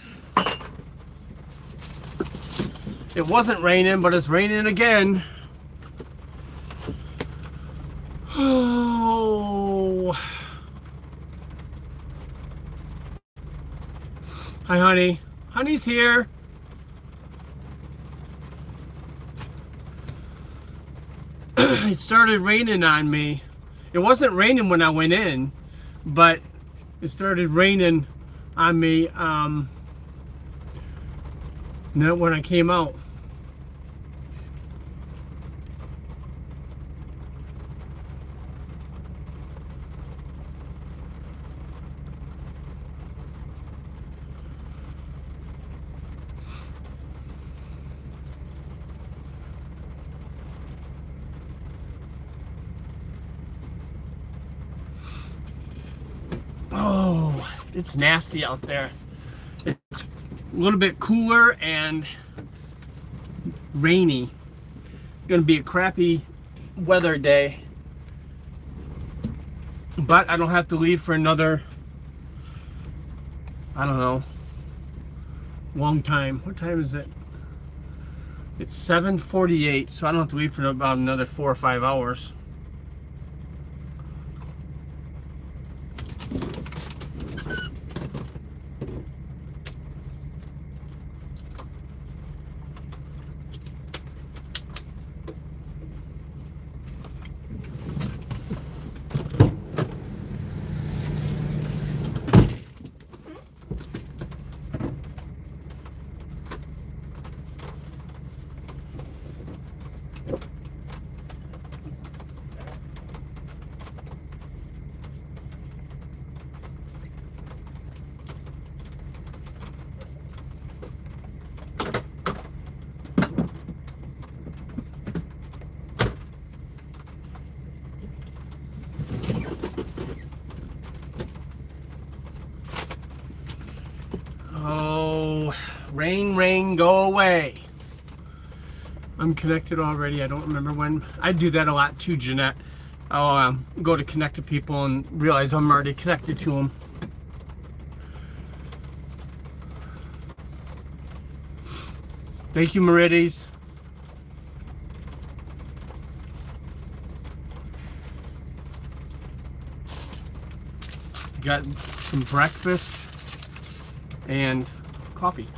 It wasn't raining, but it's raining again. Oh. Hi, honey. Honey's here. It started raining on me. It wasn't raining when I went in, but it started raining on me when I came out. Oh, it's nasty out there. It's a little bit cooler and rainy. It's going to be a crappy weather day. But I don't have to leave for another, I don't know, long time. What time is it? It's 7:48, so I don't have to leave for about another 4 or 5 hours. Oh, rain, rain, go away. I'm connected already. I don't remember when. I do that a lot too, Jeanette. I'll go to connect to people and realize I'm already connected to them. Thank you, Merides. Got some breakfast and coffee.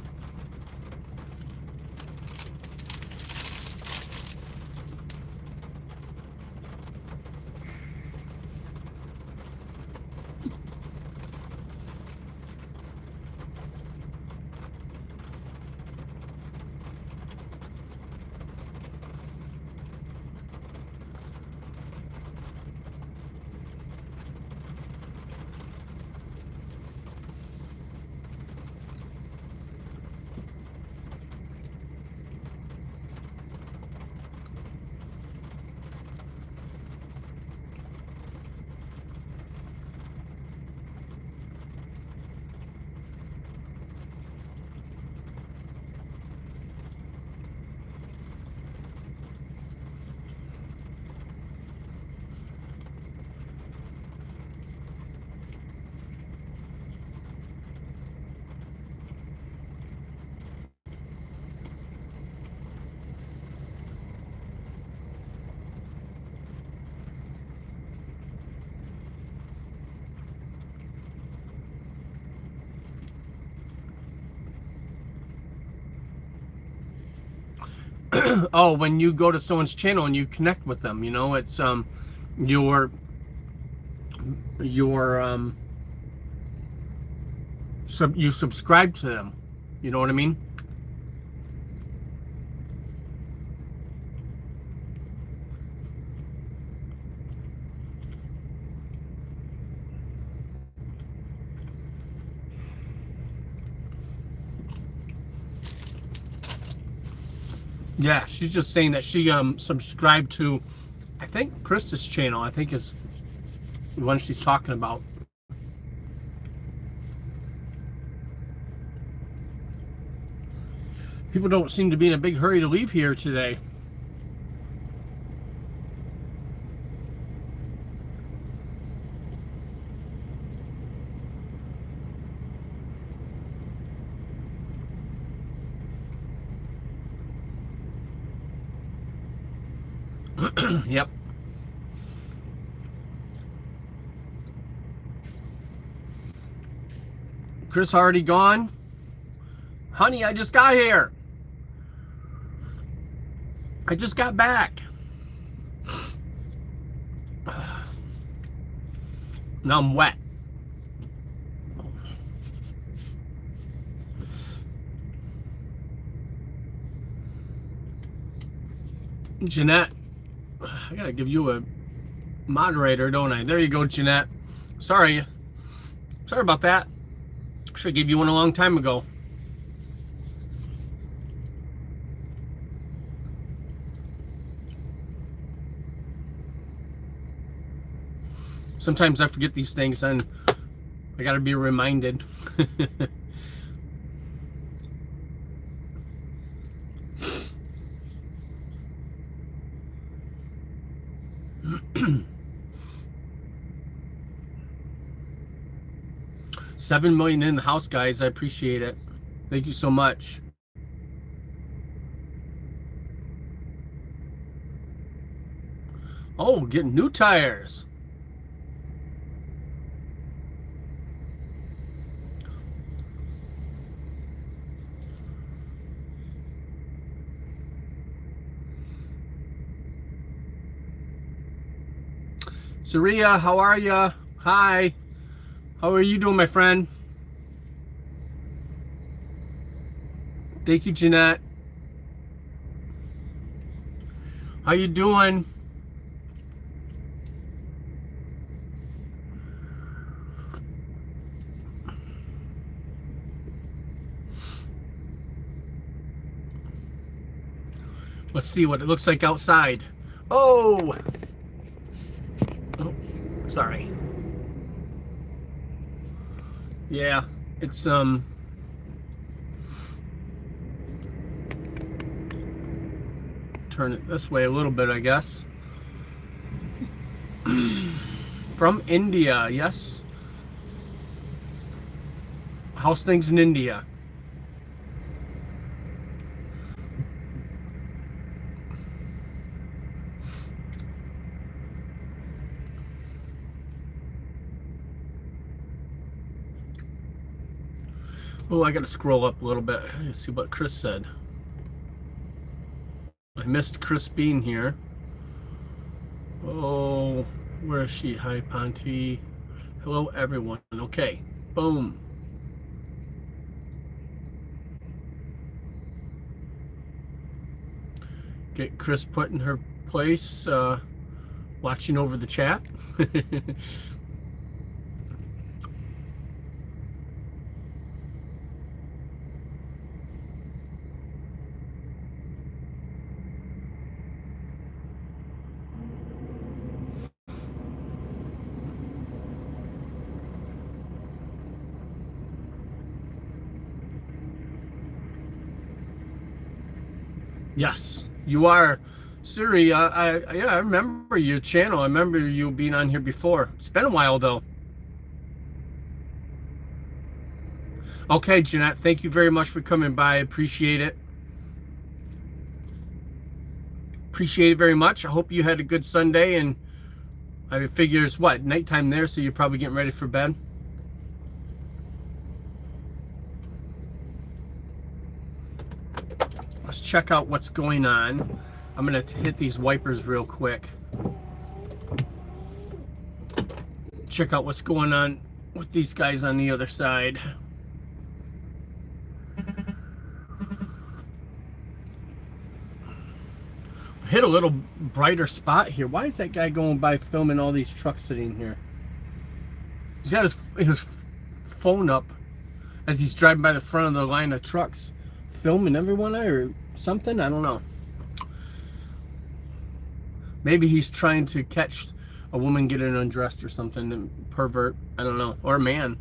Oh, when you go to someone's channel and you connect with them, you know, it's your you subscribe to them. You know what I mean? Yeah, she's just saying that she subscribed to, I think, Krista's channel. I think is the one she's talking about. People don't seem to be in a big hurry to leave here today. Yep. Chris already gone? Honey, I just got here. I just got back. Now I'm wet. Jeanette, I gotta give you a moderator, don't I? There you go, Jeanette. Sorry about that. Should give you one a long time ago. Sometimes I forget these things and I gotta be reminded. 7 million in the house, guys. I appreciate it. Thank you so much. Oh, getting new tires. Saria, how are ya? Hi. How are you doing, my friend? Thank you, Jeanette. How you doing? Let's see what it looks like outside. Oh, sorry. Yeah, it's turn it this way a little bit, I guess. From India, yes. How's things in India? Oh, I gotta scroll up a little bit. Let's see what Chris said. I missed Chris being here. Oh, where is she? Hi, Ponty. Hello, everyone. Okay, boom. Get Chris put in her place, watching over the chat. Yes, you are. Siri, I remember your channel. I remember you being on here before. It's been a while, though. Okay, Jeanette, thank you very much for coming by. I appreciate it. Appreciate it very much. I hope you had a good Sunday, and I figure it's what, nighttime there, so you're probably getting ready for bed. Let's check out what's going on. I'm gonna hit these wipers real quick. Check out what's going on with these guys on the other side. Hit a little brighter spot here. Why is that guy going by filming all these trucks sitting here? He's got his phone up as he's driving by the front of the line of trucks, filming everyone or something. I don't know. Maybe he's trying to catch a woman getting undressed or something. Pervert. I don't know. Or a man.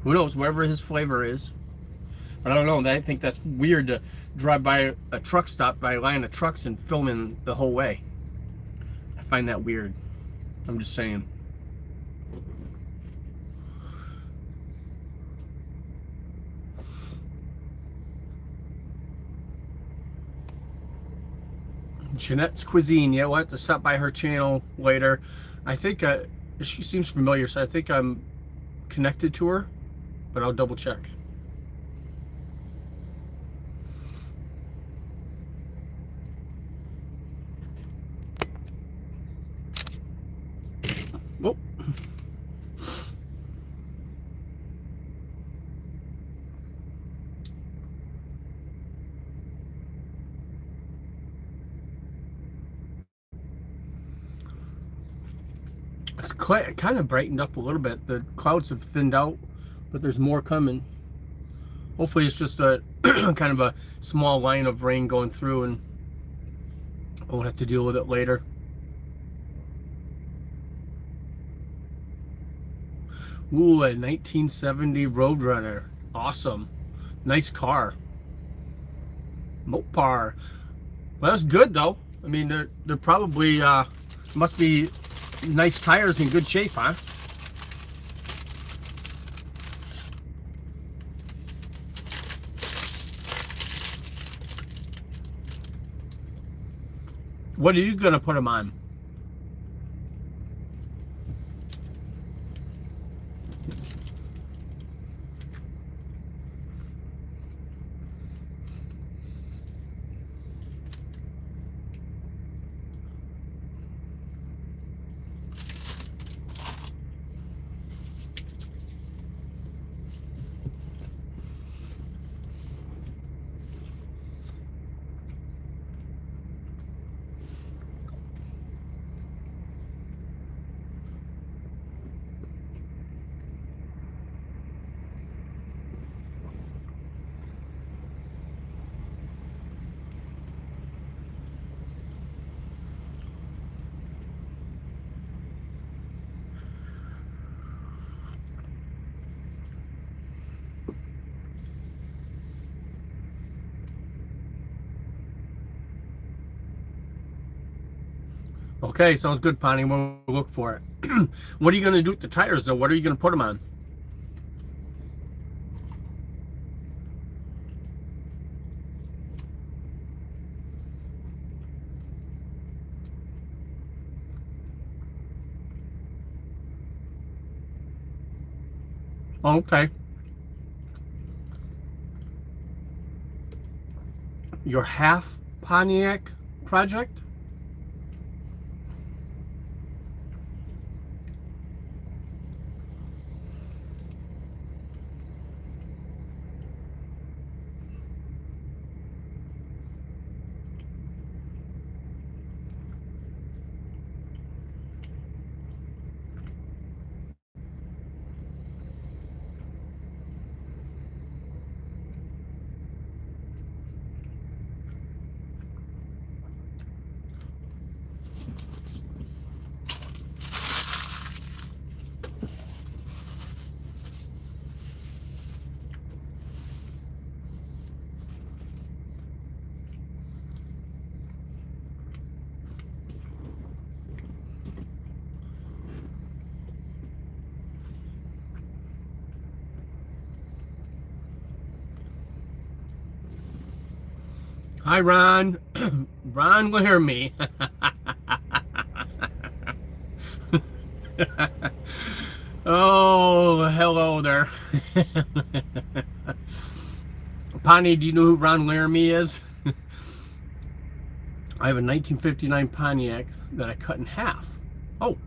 Who knows? Wherever his flavor is. But I don't know. I think that's weird to drive by a truck stop by a line of trucks and filming the whole way. I find that weird. I'm just saying. Jeanette's Cuisine. Yeah, we'll have to stop by her channel later. I think she seems familiar, so I think I'm connected to her, but I'll double check. Oh. It's kind of brightened up a little bit. The clouds have thinned out, but there's more coming. Hopefully it's just a kind of a small line of rain going through and I won't have to deal with it later. Ooh, a 1970 Roadrunner. Awesome. Nice car. Mopar. Well, that's good though. I mean, they're probably must be nice tires in good shape, huh? What are you gonna put them on? Okay, sounds good, Ponny. We'll look for it. What are you going to do with the tires, though? What are you going to put them on? Okay. Your half Pontiac project? Hi, Ron. Ron Laramie. Oh, hello there. Ponny, do you know who Ron Laramie is? I have a 1959 Pontiac that I cut in half. Oh.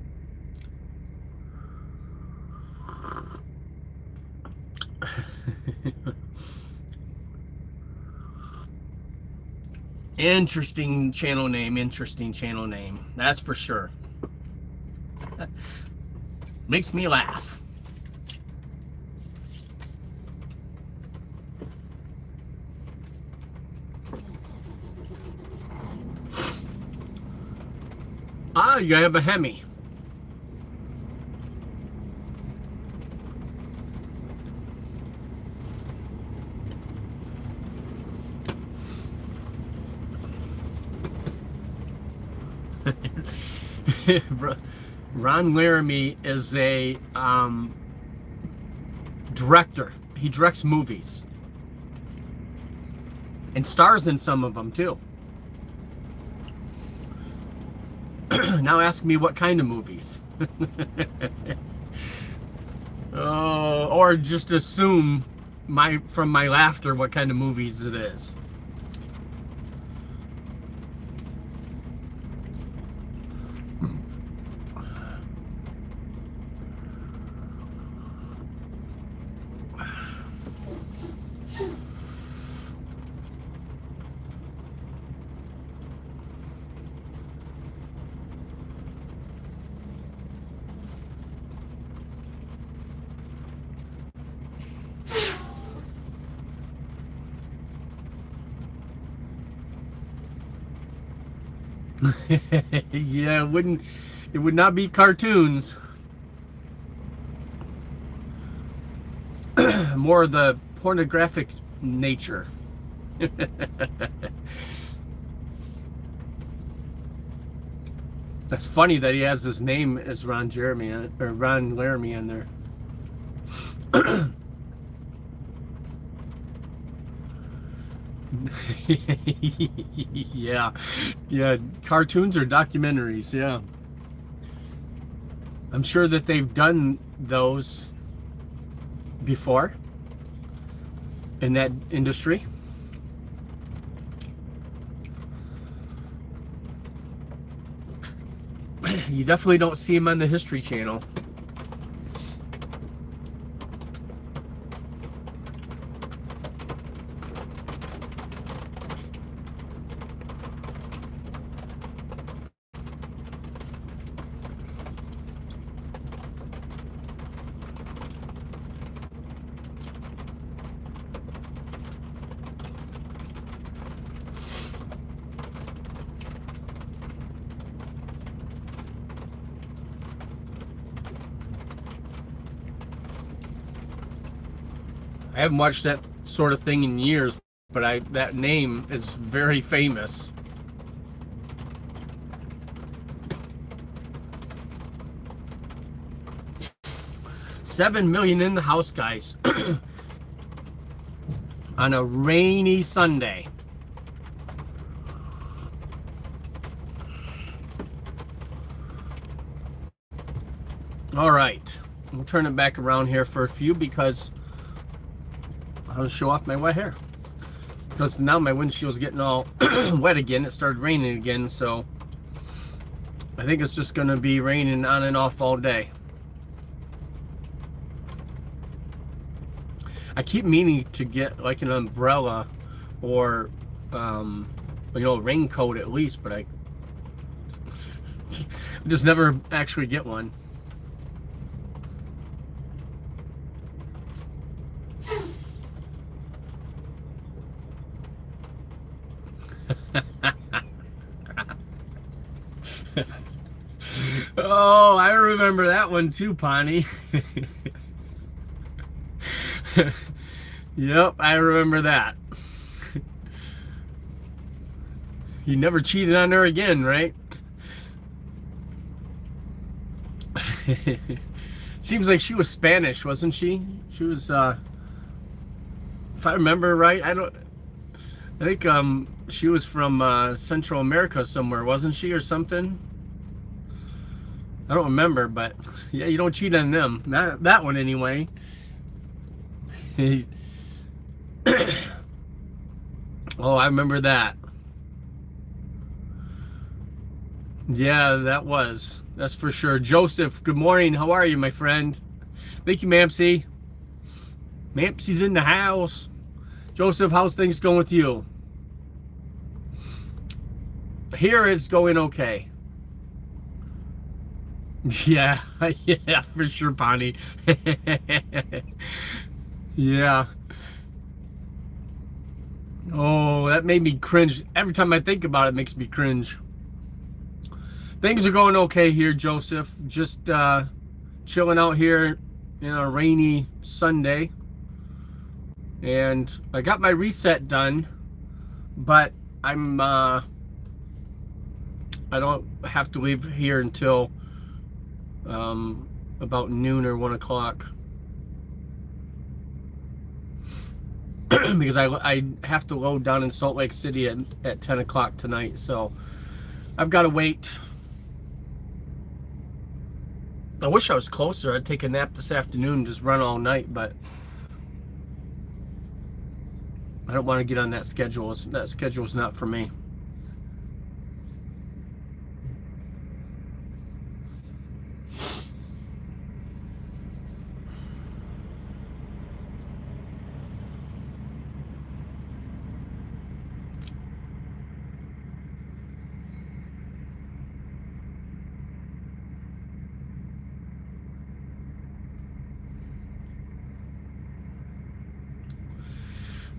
Interesting channel name, that's for sure. Makes me laugh. Ah, you have a Hemi. Ron Laramie is a director. He directs movies and stars in some of them too. Now ask me what kind of movies. Or just assume from my laughter what kind of movies it is. Yeah, it would not be cartoons. More of the pornographic nature. That's funny that he has his name as Ron Jeremy or Ron Laramie in there. Yeah, yeah, cartoons or documentaries. Yeah, I'm sure that they've done those before in that industry. You definitely don't see them on the History Channel. I haven't watched that sort of thing in years, but that name is very famous. $7 million in the house, guys. On a rainy Sunday. All right, we'll turn it back around here for a few because I'll show off my wet hair. Because now my windshield's getting all wet again. It started raining again, so I think it's just going to be raining on and off all day. I keep meaning to get like an umbrella or, a raincoat at least, but I just never actually get one. Oh, I remember that one too, Pawnee. Yep, I remember that. You never cheated on her again, right? Seems like she was Spanish, wasn't she? She was, if I remember right, I think she was from Central America somewhere, wasn't she, or something? I don't remember, but yeah, you don't cheat on them. That one anyway. Oh, I remember that. Yeah, that's for sure. Joseph, good morning. How are you, my friend? Thank you, Mampsy. Mampsy's in the house. Joseph, how's things going with you? Here it's going okay. Yeah, yeah, for sure, Pawnee. Yeah. Oh, that made me cringe. Every time I think about it, it makes me cringe. Things are going okay here, Joseph. Just chilling out here in a rainy Sunday. And I got my reset done, but I don't have to leave here until about noon or 1 o'clock. Because I have to load down in Salt Lake City at 10 o'clock tonight, so I've got to wait I wish I was closer. I'd take a nap this afternoon and just run all night, but I don't want to get on that schedule. That schedule's not for me.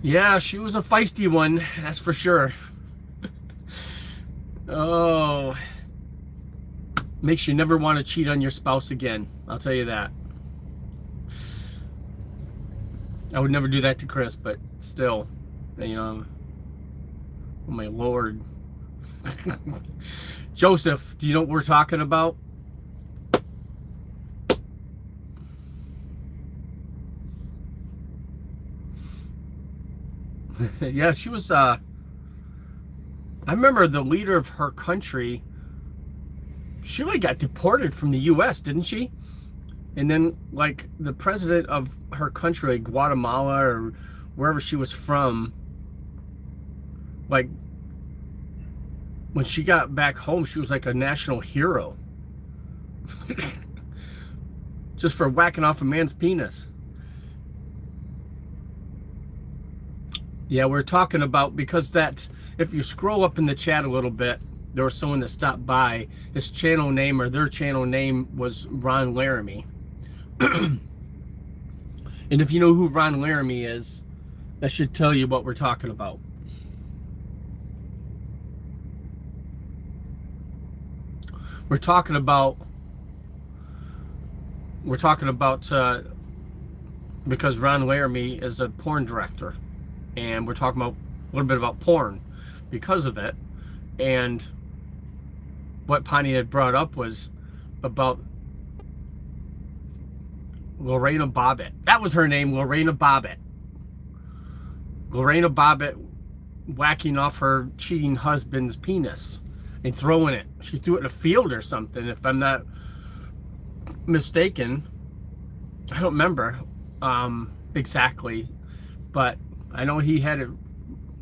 Yeah, she was a feisty one, that's for sure. Oh, makes you never want to cheat on your spouse again. I'll tell you that. I would never do that to Chris, but still, you know, oh my Lord. Joseph, do you know what we're talking about? Yeah, she was, I remember the leader of her country, she really got deported from the U.S., didn't she? And then, like, the president of her country, like Guatemala or wherever she was from, like, when she got back home, she was like a national hero. Just for whacking off a man's penis. Yeah, we're talking about, because that, if you scroll up in the chat a little bit, there was someone that stopped by. His channel name, or their channel name, was Ron Laramie. And if you know who Ron Laramie is, that should tell you what we're talking about. We're talking about because Ron Laramie is a porn director, and we're talking about a little bit about porn because of it. And what Pani had brought up was about Lorena Bobbitt. That was her name, Lorena Bobbitt. Lorena Bobbitt whacking off her cheating husband's penis and throwing it. She threw it in a field or something, if I'm not mistaken. I don't remember exactly, but I know he had it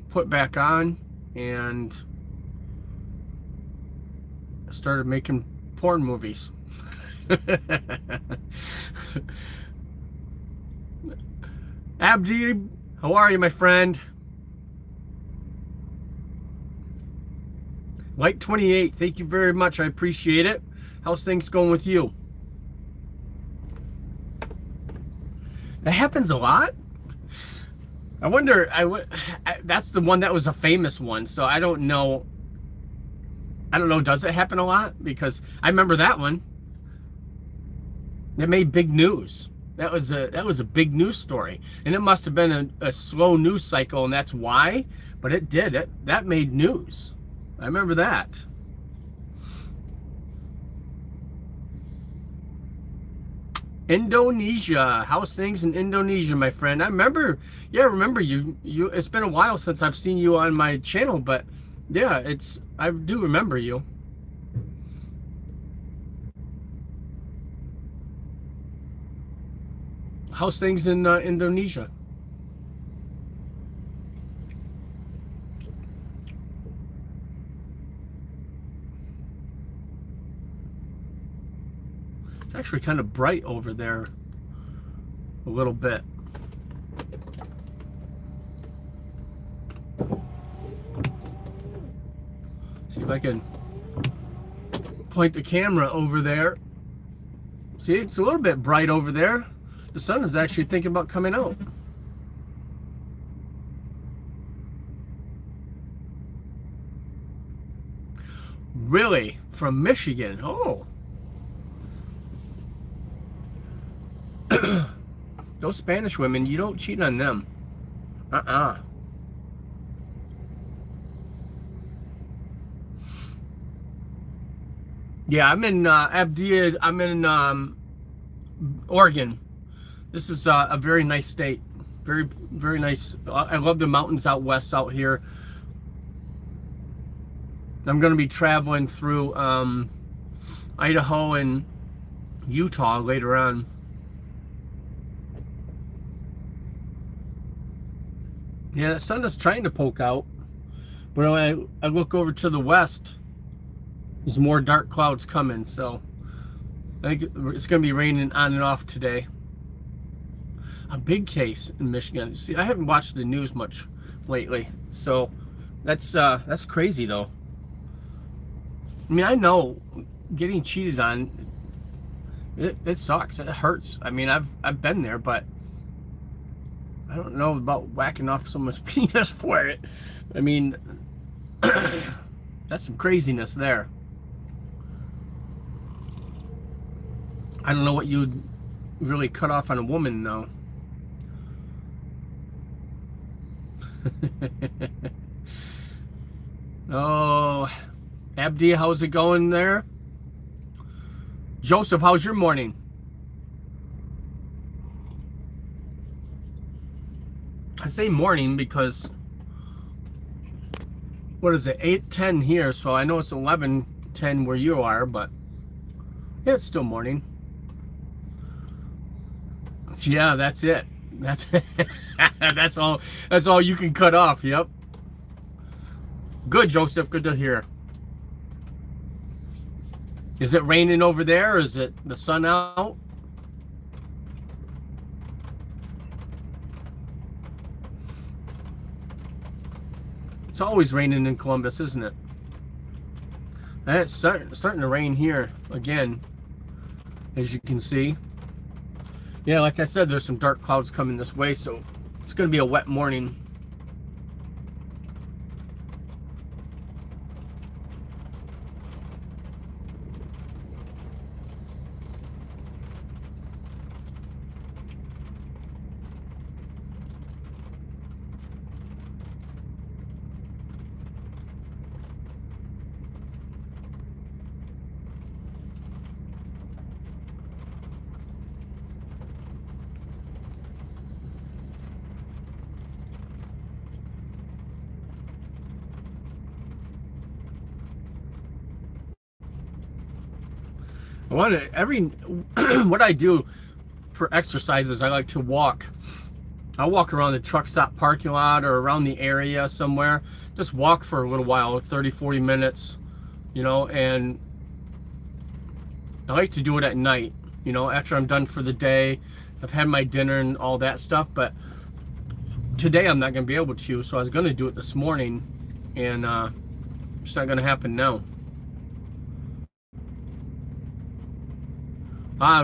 put back on and started making porn movies. Abdi, how are you, my friend? Light 28, thank you very much. I appreciate it. How's things going with you? That happens a lot. I wonder, that's the one that was a famous one, so I don't know. Does it happen a lot? Because I remember that one. It made big news. That was a big news story. And it must have been a slow news cycle, and that's why, but it did. That made news. I remember that. Indonesia. How's things in Indonesia, my friend? I remember you. It's been a while since I've seen you on my channel, but yeah, I do remember you. How's things in Indonesia? It's actually kind of bright over there a little bit. See if I can point the camera over there. See, it's a little bit bright over there. The sun is actually thinking about coming out. Really? From Michigan? Oh. Those Spanish women, you don't cheat on them. Yeah, I'm in Abdia. I'm in Oregon. This is a very nice state. Very, very nice. I love the mountains out west out here. I'm going to be traveling through Idaho and Utah later on. Yeah, the sun is trying to poke out, but when I look over to the west, there's more dark clouds coming, so I think it's going to be raining on and off today. A big case in Michigan. See, I haven't watched the news much lately, so that's crazy though. I mean, I know getting cheated on, it sucks. It hurts. I mean, I've been there, but I don't know about whacking off someone's penis for it. I mean, that's some craziness there. I don't know what you'd really cut off on a woman, though. Oh, Abdi, how's it going there? Joseph, how's your morning? I say morning because, what is it, 8:10 here, so I know it's 11:10 where you are, but yeah, it's still morning. Yeah, that's it. That's that's all you can cut off. Yep. Good, Joseph, good to hear. Is it raining over there, or is it the sun out? It's always raining in Columbus, isn't it? And it's starting to rain here again, as you can see. Yeah, like I said, there's some dark clouds coming this way, so it's going to be a wet morning. What I do for exercises, I like to walk. I walk around the truck stop parking lot or around the area somewhere. Just walk for a little while, 30, 40 minutes, and I like to do it at night, after I'm done for the day. I've had my dinner and all that stuff, but today I'm not going to be able to, so I was going to do it this morning, and it's not going to happen now.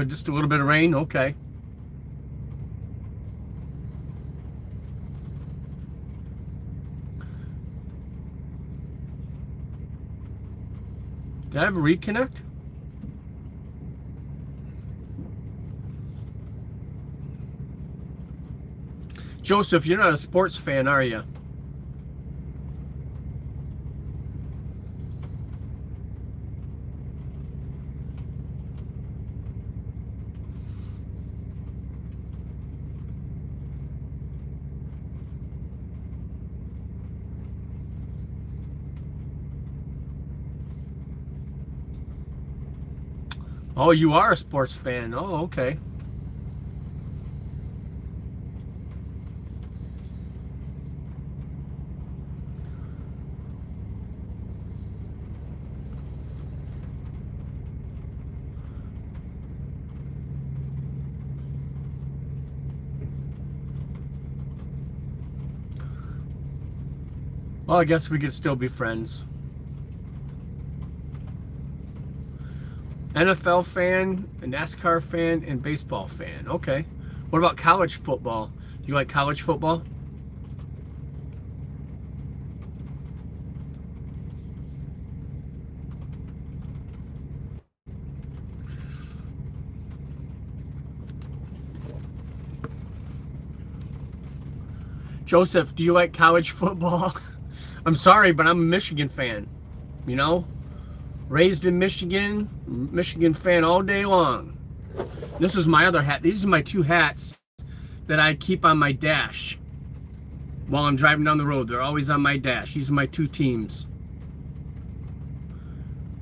Just a little bit of rain, okay. Did I have a reconnect? Joseph, you're not a sports fan, are you? Oh, you are a sports fan. Oh, okay. Well, I guess we could still be friends. NFL fan, a NASCAR fan, and baseball fan. Okay. What about college football? Do you like college football? Joseph, do you like college football? I'm sorry, but I'm a Michigan fan. Raised in Michigan, Michigan fan all day long. This is my other hat. These are my two hats that I keep on my dash while I'm driving down the road. They're always on my dash. These are my two teams.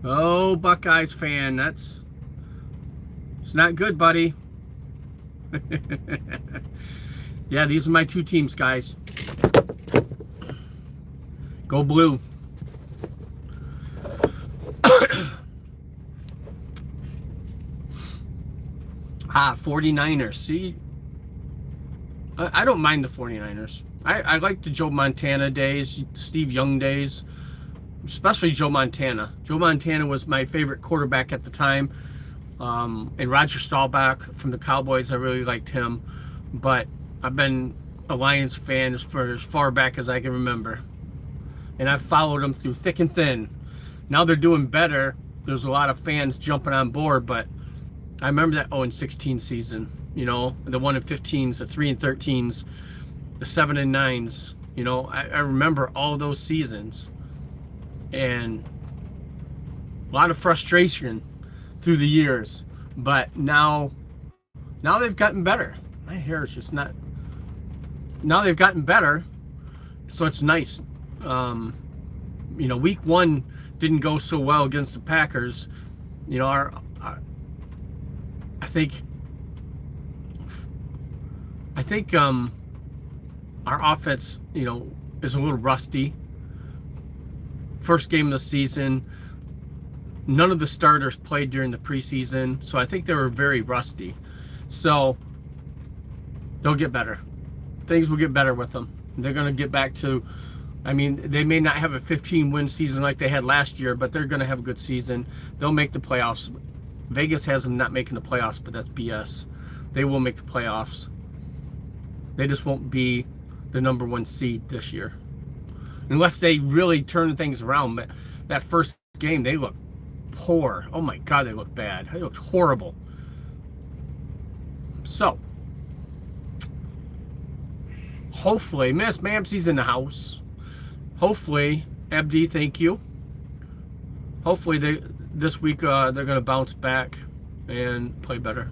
Oh, Buckeyes fan. That's It's not good, buddy. Yeah, these are my two teams, guys. Go blue. 49ers. See, I don't mind the 49ers. I like the Joe Montana days, Steve Young days, especially Joe Montana. Joe Montana was my favorite quarterback at the time. And Roger Staubach from the Cowboys, I really liked him. But I've been a Lions fan for as far back as I can remember. And I've followed them through thick and thin. Now they're doing better. There's a lot of fans jumping on board, but I remember that 0-16 season, you know, the 1-15s, the 3-13s, the 7-9s, you know, I remember all those seasons, and a lot of frustration through the years, but now they've gotten better. My hair is just not, now they've gotten better, so it's nice. You know, week 1 didn't go so well against the Packers. You know, I think our offense, you know, is a little rusty. First game of the season, none of the starters played during the preseason, so I think they were very rusty. So they'll get better. Things will get better with them. They're going to get back to, I mean, they may not have a 15-win season like they had last year, but they're going to have a good season. They'll make the playoffs. Vegas has them not making the playoffs, but that's BS. They will make the playoffs. They just won't be the number 1 seed this year. Unless they really turn things around. But that first game, they look poor. Oh my God, they look bad. They looked horrible. So, hopefully, Miss Mamsie's in the house. Hopefully, MD, thank you. Hopefully, this week they're going to bounce back and play better.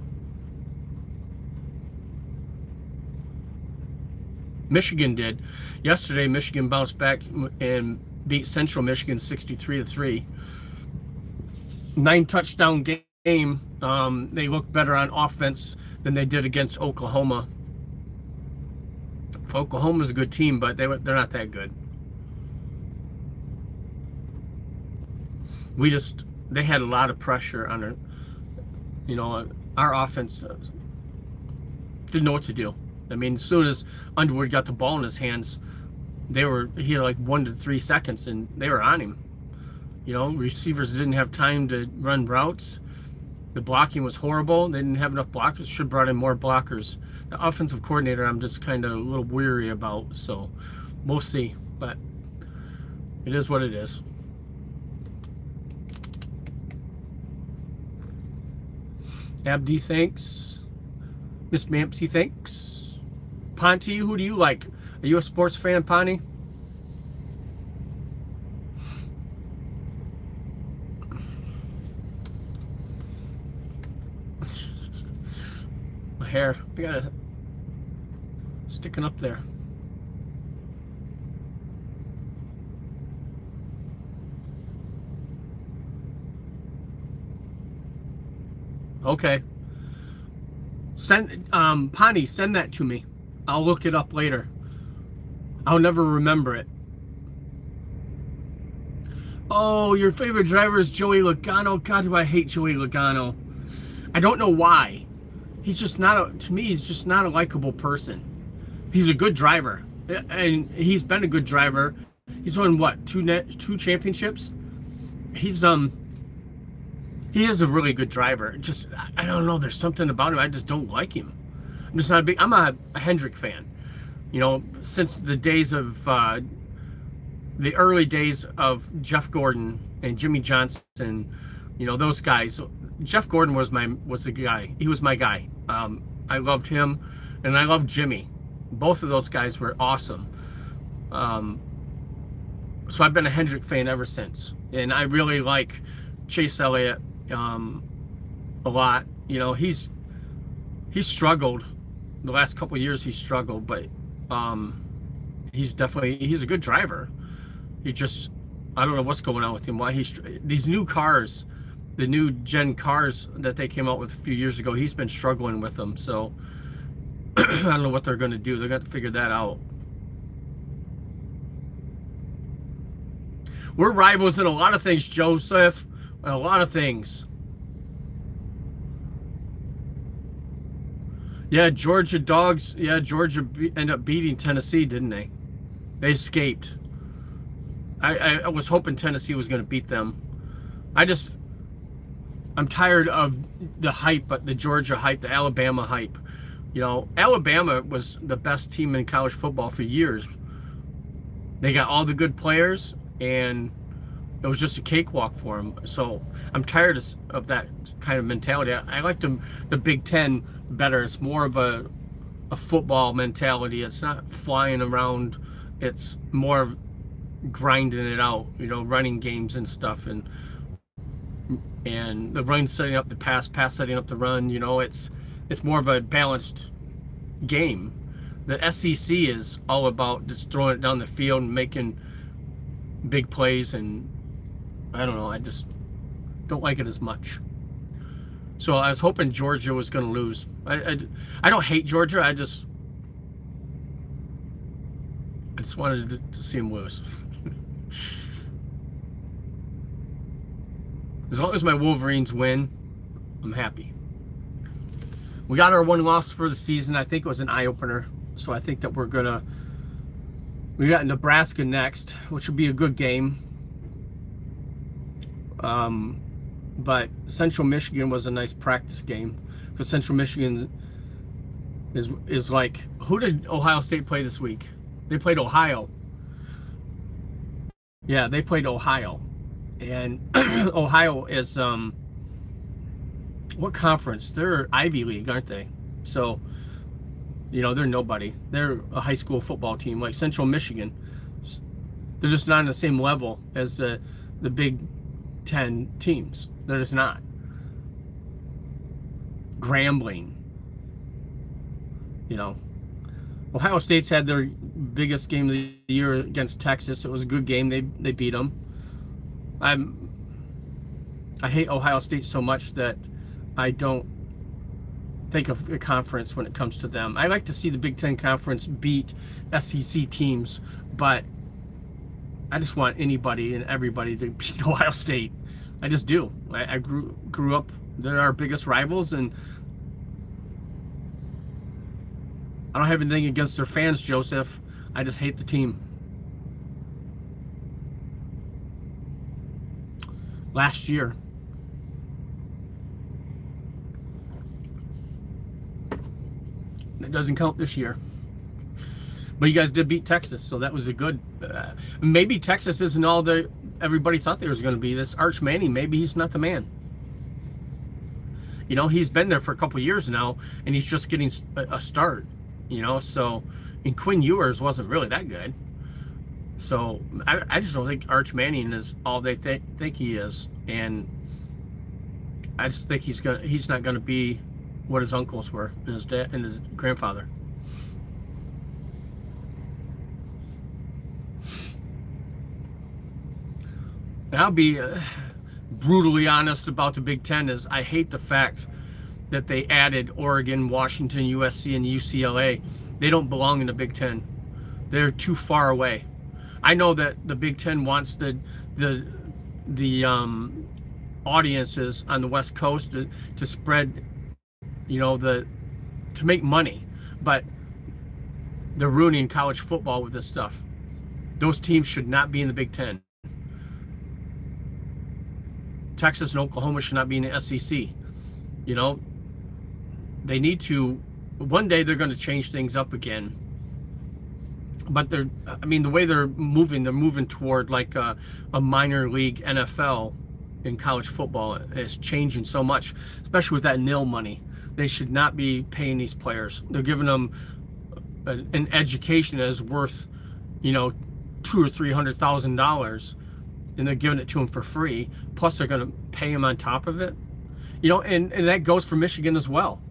Michigan did. Yesterday, Michigan bounced back and beat Central Michigan 63-3. 9-touchdown game. They look better on offense than they did against Oklahoma. Oklahoma's a good team, but they're not that good. They had a lot of pressure on it. You know, our offense didn't know what to do. I mean, as soon as Underwood got the ball in his hands, he had like 1 to 3 seconds, and they were on him. You know, receivers didn't have time to run routes. The blocking was horrible. They didn't have enough blockers. Should have brought in more blockers. The offensive coordinator, I'm just kind of a little weary about. So we'll see. But it is what it is. Abdi, thanks. Miss Mampsey, thanks. Ponte, who do you like? Are you a sports fan, Ponte? My hair, I got it sticking up there. Okay. Ponte, send that to me. I'll look it up later. I'll never remember it. Oh, your favorite driver is Joey Logano. God, do I hate Joey Logano. I don't know why. He's just not to me, he's just not a likable person. He's a good driver. And he's been a good driver. He's won what, two championships? He is a really good driver. Just, I don't know, there's something about him. I just don't like him. I'm just not I'm a Hendrick fan. You know, since the days of the early days of Jeff Gordon and Jimmy Johnson, you know, those guys. Jeff Gordon was the guy. He was my guy. I loved him, and I loved Jimmy. Both of those guys were awesome. So I've been a Hendrick fan ever since, and I really like Chase Elliott a lot. You know, he's struggled the last couple of years. He's struggled, but he's a good driver. I don't know what's going on with him. Why these new cars the new gen cars that they came out with a few years ago, he's been struggling with them. So I don't know what they're going to do. They're going to figure that out. We're rivals in a lot of things, Joseph. A lot of things. Yeah, Georgia dogs. Yeah, Georgia ended up beating Tennessee, didn't they? They escaped. I was hoping Tennessee was going to beat them. I'm tired of the hype, but the Georgia hype, the Alabama hype. You know, Alabama was the best team in college football for years. They got all the good players, and it was just a cakewalk for them. So I'm tired of that kind of mentality. I like the Big Ten better. It's more of a football mentality. It's not flying around. It's more of grinding it out, you know, running games and stuff, and the run setting up the pass setting up the run. You know, it's more of a balanced game. The SEC is all about just throwing it down the field and making big plays, and I don't know, I just don't like it as much. So I was hoping Georgia was going to lose. I don't hate Georgia. I just wanted to see him lose. As long as my Wolverines win, I'm happy. We got our one loss for the season. I think it was an eye-opener. So I think that we got Nebraska next, which will be a good game. But Central Michigan was a nice practice game, because Central Michigan is like, who did Ohio State play this week? They played Ohio. Yeah, they played Ohio. And Ohio is, what conference? They're Ivy League, aren't they? So, you know, they're nobody. They're a high school football team like Central Michigan. They're just not on the same level as the Big Ten teams. They're just not. Grambling. You know, Ohio State's had their biggest game of the year against Texas. It was a good game. They beat them. I hate Ohio State so much that I don't think of the conference when it comes to them. I like to see the Big Ten Conference beat SEC teams, but I just want anybody and everybody to beat Ohio State. I just do. I grew up, they're our biggest rivals, and I don't have anything against their fans, Joseph. I just hate the team. Last year, it doesn't count this year. But you guys did beat Texas, so that was a good. Maybe Texas isn't all that everybody thought they was going to be. This Arch Manning, maybe he's not the man. You know, he's been there for a couple years now, and he's just getting a start. You know, so, and Quinn Ewers wasn't really that good. So I just don't think Arch Manning is all they think he is, and I just think he's not gonna be what his uncles were and his dad and his grandfather. And I'll be brutally honest about the Big Ten. Is I hate the fact that they added Oregon, Washington, USC, and UCLA. They don't belong in the Big Ten. They're too far away. I know that the Big Ten wants the audiences on the West Coast to spread, you know, to make money, but they're ruining college football with this stuff. Those teams should not be in the Big Ten. Texas and Oklahoma should not be in the SEC. You know, they need to. One day they're going to change things up again. But the way they're moving toward like a minor league NFL in college football is changing so much, especially with that NIL money. They should not be paying these players. They're giving them an education that is worth, you know, $200,000 or $300,000, and they're giving it to them for free. Plus, they're going to pay them on top of it. You know, and that goes for Michigan as well.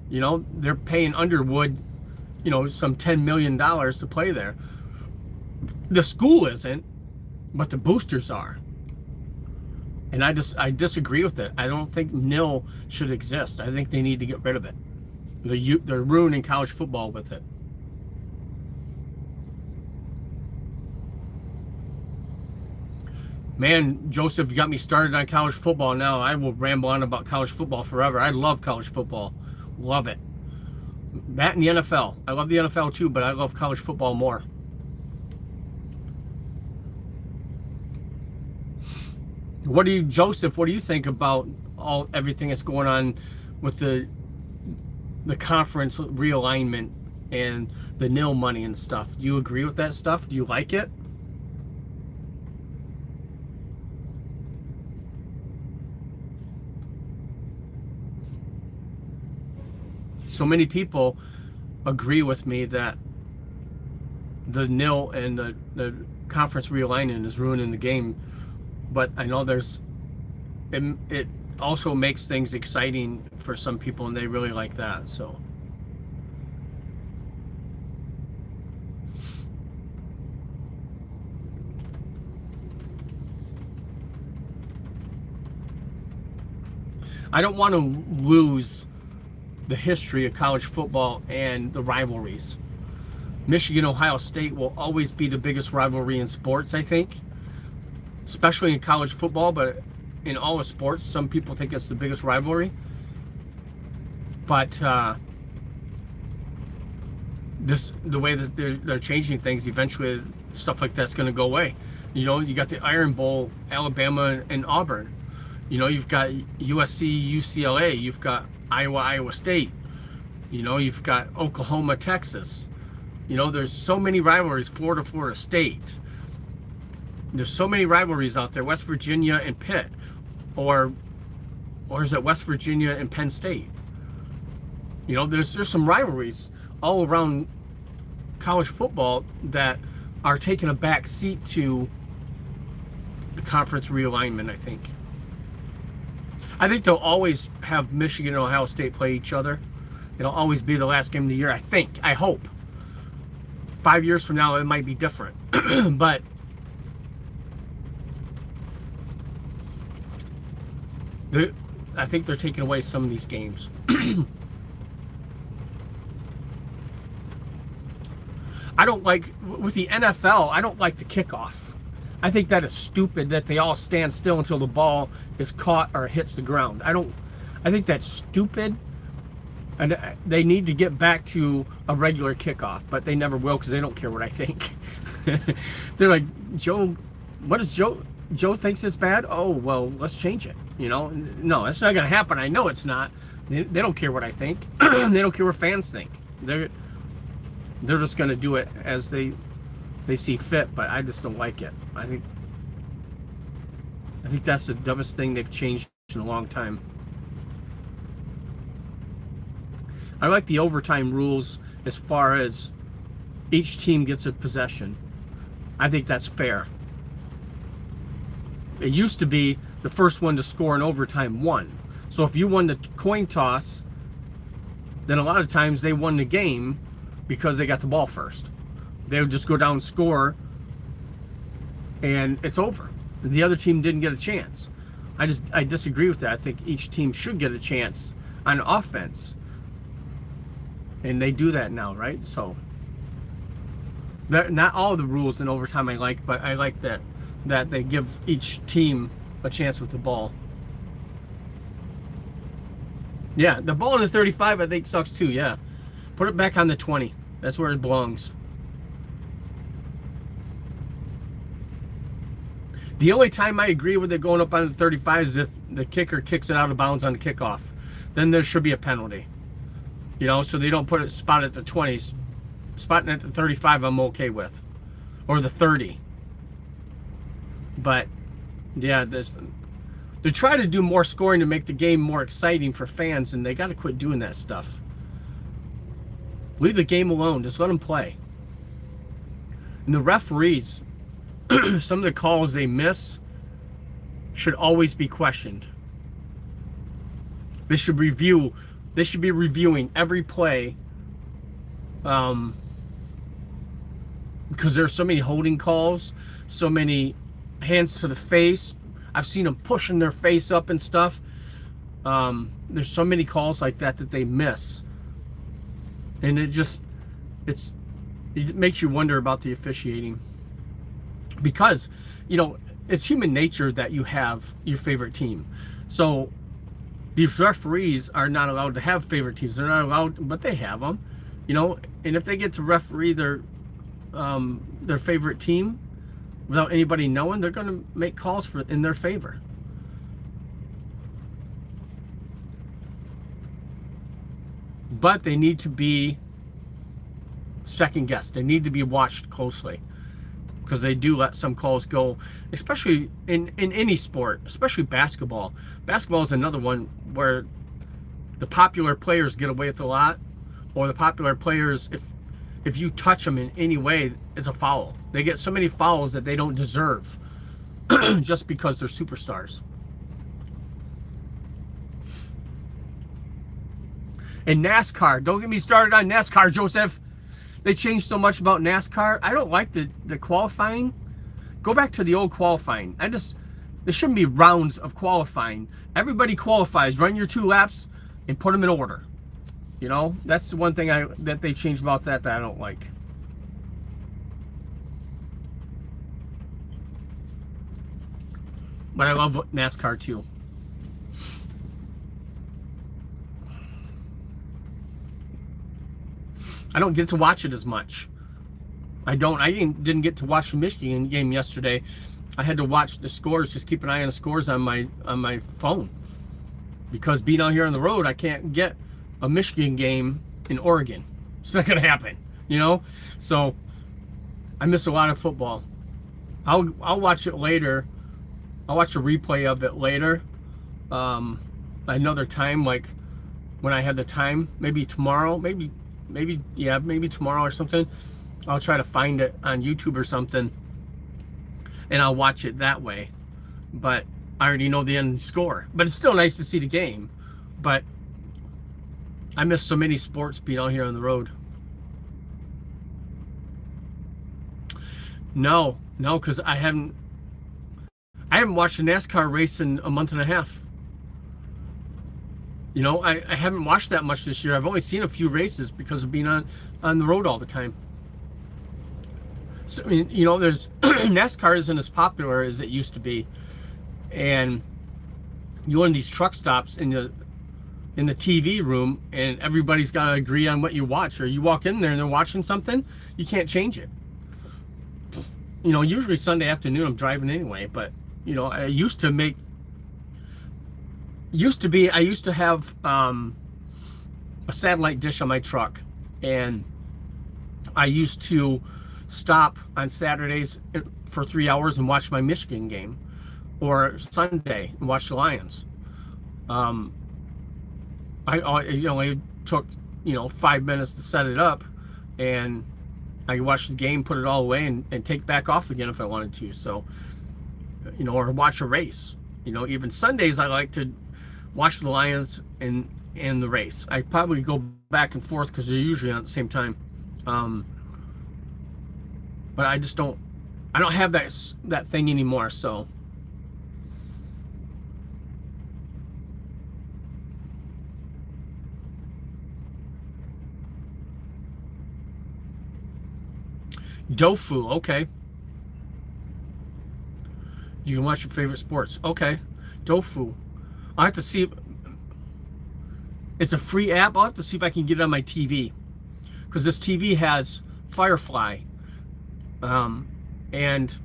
You know, they're paying Underwood, you know, some $10 million to play there. The school isn't, but the boosters are. And I disagree with it. I don't think nil should exist. I think they need to get rid of it. They're ruining college football with it. Man, Joseph, you got me started on college football now. I will ramble on about college football forever. I love college football. Love it. That and the NFL. I love the NFL too, but I love college football more. Joseph, what do you think about everything that's going on with the conference realignment and the nil money and stuff? Do you agree with that stuff? Do you like it? So many people agree with me that the nil and the conference realignment is ruining the game, but I know it also makes things exciting for some people, and they really like that. So I don't want to lose the history of college football and the rivalries. Michigan, Ohio State will always be the biggest rivalry in sports, I think, especially in college football, but in all of sports, some people think it's the biggest rivalry. But the way that they're changing things, eventually stuff like that's going to go away. You know, you got the Iron Bowl, Alabama and Auburn. You know, you've got USC, UCLA, you've got Iowa State, you know, you've got Oklahoma, Texas. You know, there's so many rivalries. Florida State. There's so many rivalries out there. West Virginia and Pitt, or is it West Virginia and Penn State? You know, there's some rivalries all around college football that are taking a back seat to the conference realignment, I think. I think they'll always have Michigan and Ohio State play each other. It'll always be the last game of the year, I think. I hope. 5 years from now, it might be different. But I think they're taking away some of these games. I don't like, with the NFL, I don't like the kickoff. I think that is stupid that they all stand still until the ball is caught or hits the ground. I think that's stupid. And they need to get back to a regular kickoff, but they never will because they don't care what I think. They're like, Joe, what does Joe thinks is bad? Oh, well, let's change it. You know, no, that's not going to happen. I know it's not. They don't care what I think. They don't care what fans think. They're just going to do it as they see fit, but I just don't like it. I think that's the dumbest thing they've changed in a long time. I like the overtime rules as far as each team gets a possession. I think that's fair. It used to be the first one to score in overtime won. So if you won the coin toss, then a lot of times they won the game because they got the ball first. They would just go down and score, and it's over. The other team didn't get a chance. I disagree with that. I think each team should get a chance on offense. And they do that now, right? So, not all the rules in overtime I like, but I like that they give each team a chance with the ball. Yeah, the ball in the 35 I think sucks too, yeah. Put it back on the 20. That's where it belongs. The only time I agree with it going up on the 35 is if the kicker kicks it out of bounds on the kickoff. Then there should be a penalty. You know, so they don't put it spot at the 20s. Spotting at the 35 I'm okay with. Or the 30. But, yeah, they try to do more scoring to make the game more exciting for fans, and they got to quit doing that stuff. Leave the game alone. Just let them play. And the referees, some of the calls they miss should always be questioned. They should be reviewing every play, because there are so many holding calls, so many hands to the face. I've seen them pushing their face up and stuff. There's so many calls like that that they miss, and it makes you wonder about the officiating, because it's human nature that you have your favorite team. So these referees are not allowed to have favorite teams. They're not allowed, but they have them, and if they get to referee their favorite team without anybody knowing, they're going to make calls in their favor. But they need to be second guessed. They need to be watched closely, because they do let some calls go, especially in any sport, especially basketball. Basketball is another one where the popular players get away with a lot, or the popular players, if you touch them in any way, it's a foul. They get so many fouls that they don't deserve just because they're superstars. And NASCAR, don't get me started on NASCAR, Joseph. They changed so much about NASCAR. I don't like the qualifying. Go back to the old qualifying. There shouldn't be rounds of qualifying. Everybody qualifies. Run your 2 laps and put them in order. That's the one thing that they changed about that I don't like. But I love NASCAR too. I don't get to watch it as much. I didn't get to watch the Michigan game yesterday. I had to watch the scores, just keep an eye on the scores on my phone. Because being out here on the road, I can't get a Michigan game in Oregon. It's not gonna happen, So I miss a lot of football. I'll watch it later. I'll watch a replay of it later. Another time, like when I have the time, maybe tomorrow, maybe tomorrow or something. I'll try to find it on YouTube or something, and I'll watch it that way. But I already know the end score. But it's still nice to see the game. But I miss so many sports being out here on the road. No, because I haven't watched a NASCAR race in a month and a half. I haven't watched that much this year. I've only seen a few races because of being on the road all the time. So, there's NASCAR isn't as popular as it used to be, and you go in these truck stops in the TV room, and everybody's got to agree on what you watch. Or you walk in there and they're watching something, you can't change it. Usually Sunday afternoon I'm driving anyway, but I used to have a satellite dish on my truck, and I used to stop on Saturdays for 3 hours and watch my Michigan game, or Sunday and watch the Lions. I took 5 minutes to set it up, and I could watch the game, put it all away, and take back off again if I wanted to. So, or watch a race. Even Sundays I like to watch the Lions and the race. I probably go back and forth because they're usually on at the same time. But I don't have that thing anymore. So Dofu, okay. You can watch your favorite sports. Okay. Dofu. I'll have to see if it's a free app. I'll have to see if I can get it on my TV, because this TV has Firefly, and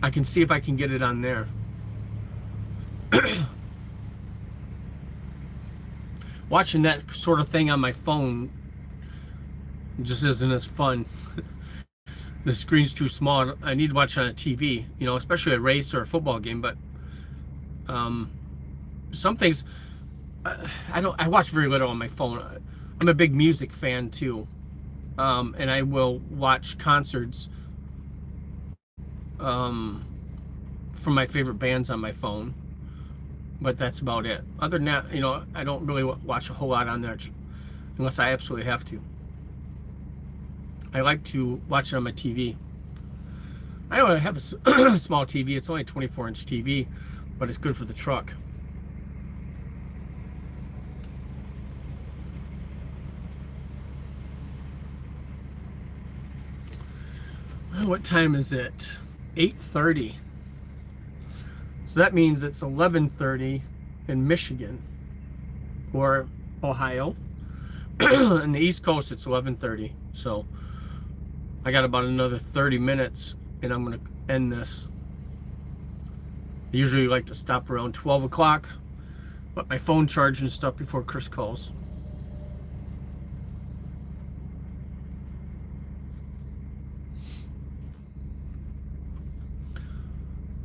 I can see if I can get it on there. Watching that sort of thing on my phone just isn't as fun. The screen's too small. I need to watch it on a TV, especially a race or a football game. But some things I watch very little on my phone. I'm a big music fan too, and I will watch concerts from my favorite bands on my phone. But that's about it. Other than that, I don't really watch a whole lot on there unless I absolutely have to. I like to watch it on my TV. I only have a small TV. It's only a 24-inch TV, but it's good for the truck. Well, what time is it? 8:30. So that means it's 11:30 in Michigan or Ohio. On the East Coast, it's 11:30. So I got about another 30 minutes, and I'm going to end this. I usually like to stop around 12 o'clock, let my phone charge and stuff before Chris calls.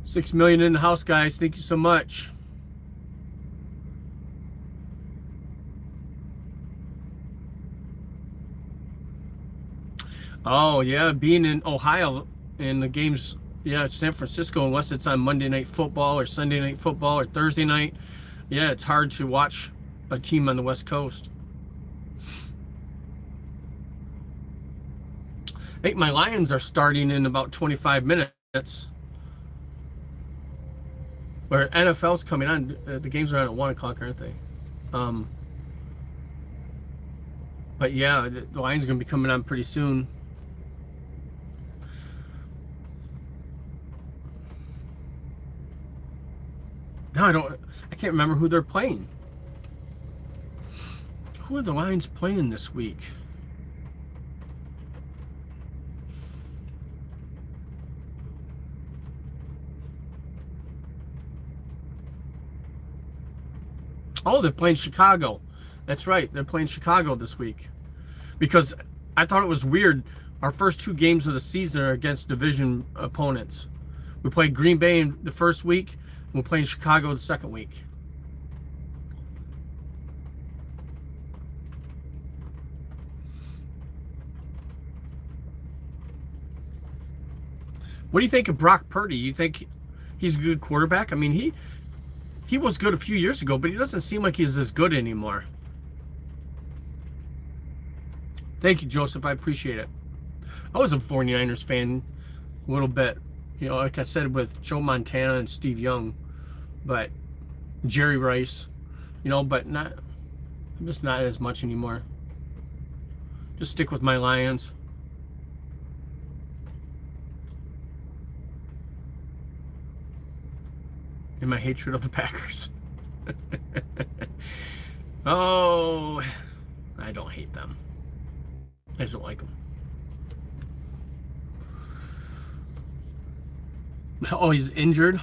$6 million in the house, guys. Thank you so much. Oh yeah, being in Ohio and the games, yeah, it's San Francisco, unless it's on Monday Night Football or Sunday Night Football or Thursday night. Yeah, it's hard to watch a team on the West Coast. I think my Lions are starting in about 25 minutes. Where NFL's coming on, the games are on at 1 o'clock, aren't they? But yeah, the Lions are going to be coming on pretty soon. No, I can't remember who they're playing. Who are the Lions playing this week? Oh, they're playing Chicago. That's right. They're playing Chicago this week. Because I thought it was weird. Our first 2 games of the season are against division opponents. We played Green Bay in the first week. And we're playing Chicago the second week. What do you think of Brock Purdy? You think he's a good quarterback? I mean, he was good a few years ago, but he doesn't seem like he's as good anymore. Thank you, Joseph. I appreciate it. I was a 49ers fan a little bit. You know, like I said, with Joe Montana and Steve Young, but Jerry Rice, you know, but I'm just not as much anymore. Just stick with my Lions. And my hatred of the Packers. Oh, I don't hate them. I just don't like them. Oh, he's injured.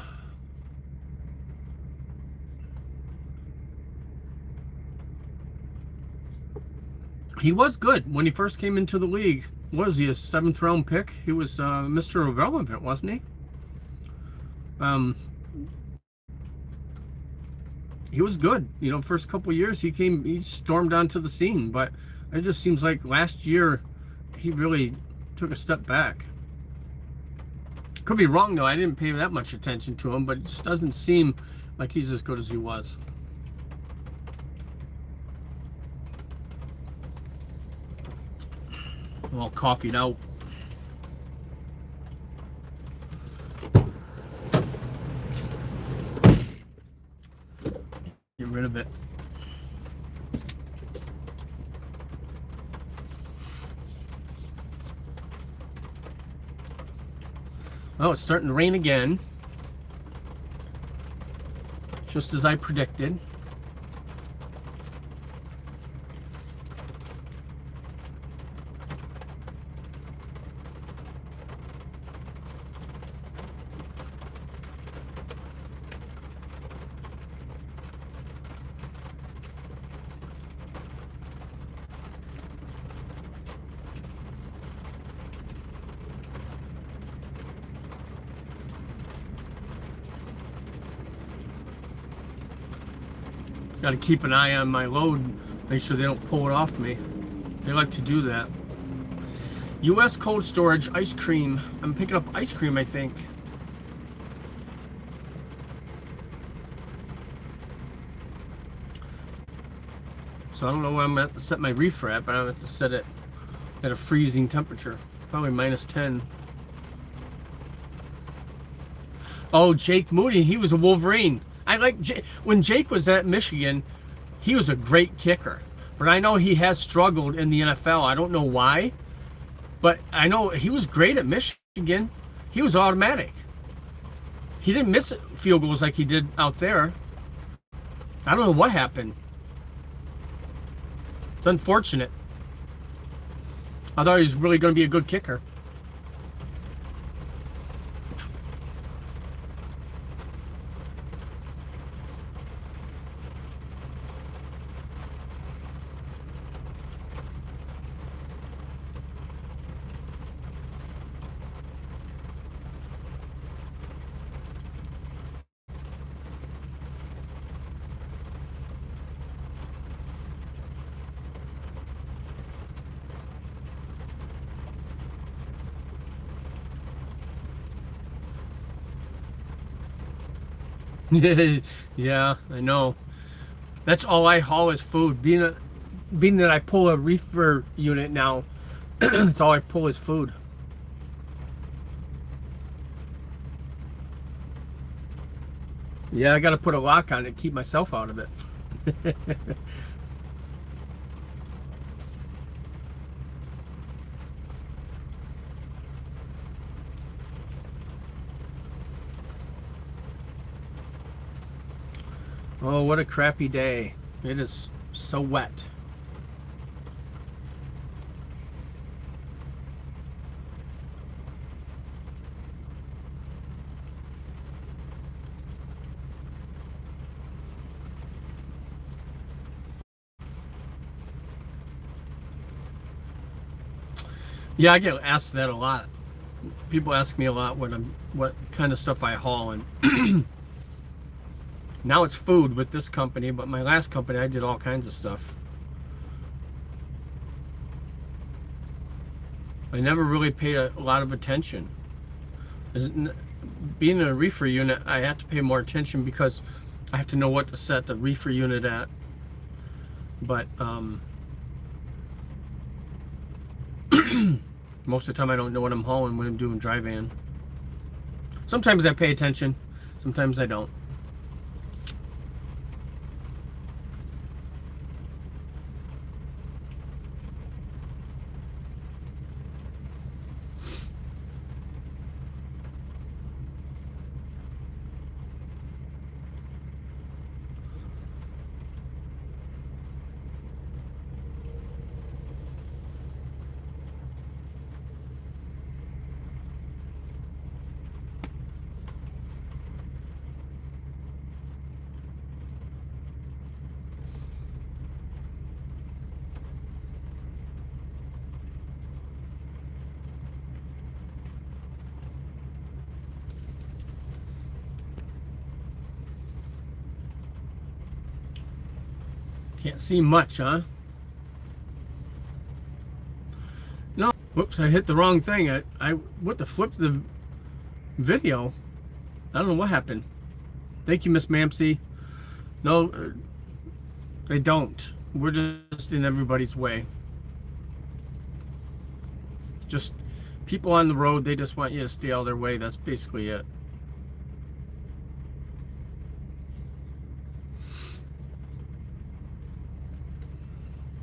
He was good when he first came into the league. Was he a 7th round pick? He was Mr. Irrelevant, wasn't he? He was good. You know, first couple of years he stormed onto the scene, but it just seems like last year he really took a step back. Could be wrong though. I didn't pay that much attention to him, but it just doesn't seem like he's as good as he was. I'm all coffeeed out. Get rid of it. Oh, it's starting to rain again. Just as I predicted. Got to keep an eye on my load, make sure they don't pull it off me. They like to do that. U.S. cold storage ice cream. I'm picking up ice cream, I think. So I don't know where I'm going to have to set my reefer at, but I'm going to have to set it at a freezing temperature. Probably -10. Oh, Jake Moody, he was a Wolverine. I like when Jake was at Michigan, he was a great kicker. But I know he has struggled in the NFL. I don't know why, but I know he was great at Michigan. He was automatic. He didn't miss field goals like he did out there. I don't know what happened. It's unfortunate. I thought he was really going to be a good kicker. Yeah, I know. That's all I haul is food. Being that I pull a reefer unit now, that's all I pull is food. Yeah, I got to put a lock on it to keep myself out of it. Oh, what a crappy day. It is so wet. Yeah, I get asked that a lot. People ask me a lot what kind of stuff I haul, and now it's food with this company, but my last company I did all kinds of stuff. I never really paid a lot of attention. Being in a reefer unit, I have to pay more attention because I have to know what to set the reefer unit at. But most of the time I don't know what I'm hauling when I'm doing dry van. Sometimes I pay attention, sometimes I don't. Can't see much, huh? No. Whoops, I hit the wrong thing. I went to flip the video. I don't know what happened. Thank you, Miss Mamsie. No, they don't. We're just in everybody's way. Just people on the road, they just want you to stay out of their way. That's basically it.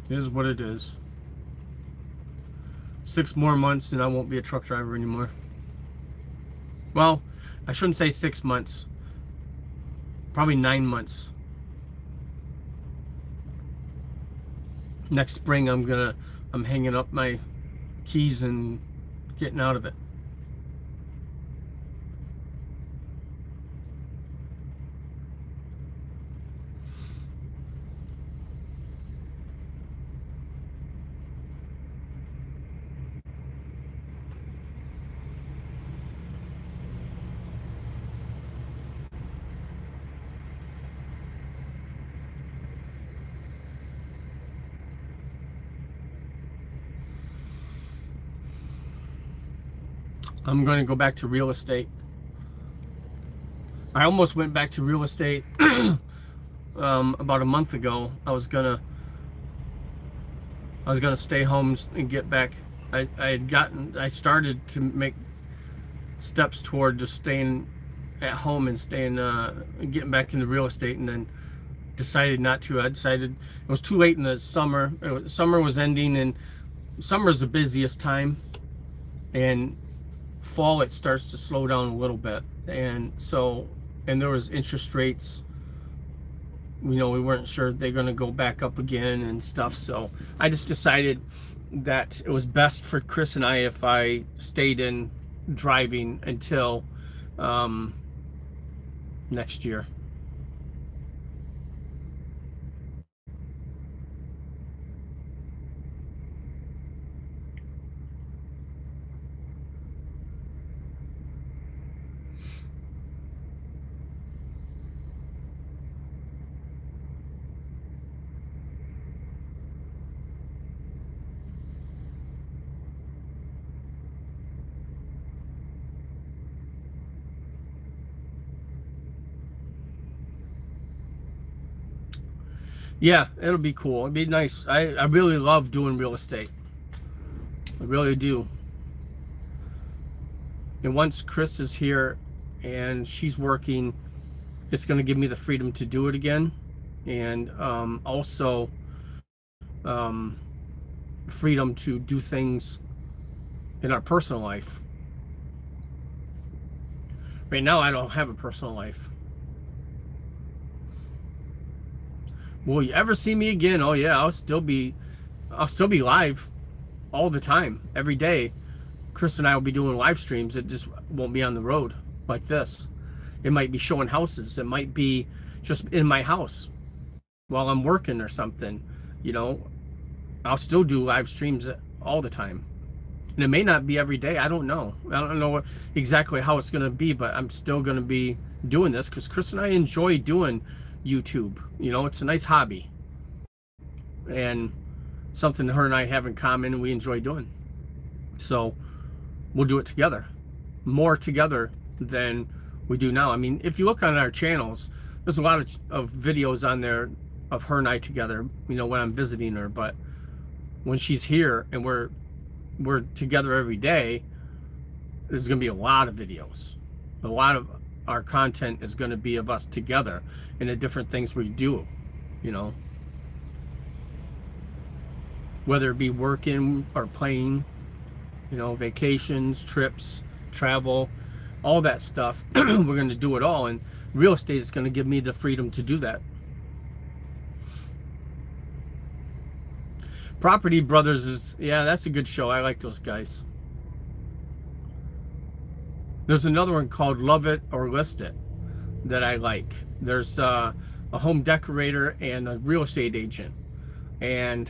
It is what it is. 6 more months and I won't be a truck driver anymore. Well, I shouldn't say 6 months. Probably 9 months. Next spring I'm hanging up my keys and getting out of it. I'm going to go back to real estate. I almost went back to real estate about a month ago. I was gonna stay home and get back. I started to make steps toward just staying at home and staying, getting back into real estate, and then decided not to. I decided it was too late in the summer. Summer was ending, and summer's the busiest time, and fall it starts to slow down a little bit. And so, and there was interest rates, we weren't sure they're going to go back up again and stuff. So I just decided that it was best for Chris and I if I stayed in driving until next year. Yeah, it'll be cool. It'd be nice. I really love doing real estate. I really do. And once Chris is here and she's working, it's going to give me the freedom to do it again. And also freedom to do things in our personal life. Right now, I don't have a personal life. Will you ever see me again? Oh yeah, I'll still be live all the time, every day. Chris and I will be doing live streams. It just won't be on the road like this. It might be showing houses. It might be just in my house while I'm working or something. I'll still do live streams all the time. And it may not be every day. I don't know. I don't know exactly how it's going to be, but I'm still going to be doing this because Chris and I enjoy doing YouTube. It's a nice hobby and something her and I have in common and we enjoy doing. So we'll do it together, more together than we do now. I mean, if you look on our channels, there's a lot of videos on there of her and I together, when I'm visiting her. But when she's here and we're together every day, there's going to be a lot of videos. A lot of our content is going to be of us together and the different things we do, whether it be working or playing, vacations, trips, travel, all that stuff. We're going to do it all, and real estate is going to give me the freedom to do that. Property Brothers that's a good show. I like those guys. There's another one called Love It or List It that I like. There's a home decorator and a real estate agent, and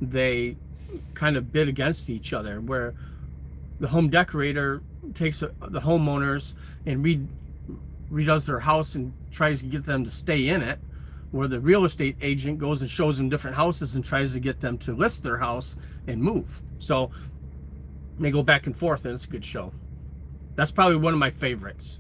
they kind of bid against each other, where the home decorator takes the homeowners and redoes their house and tries to get them to stay in it, where the real estate agent goes and shows them different houses and tries to get them to list their house and move. So they go back and forth, and it's a good show. That's probably one of my favorites.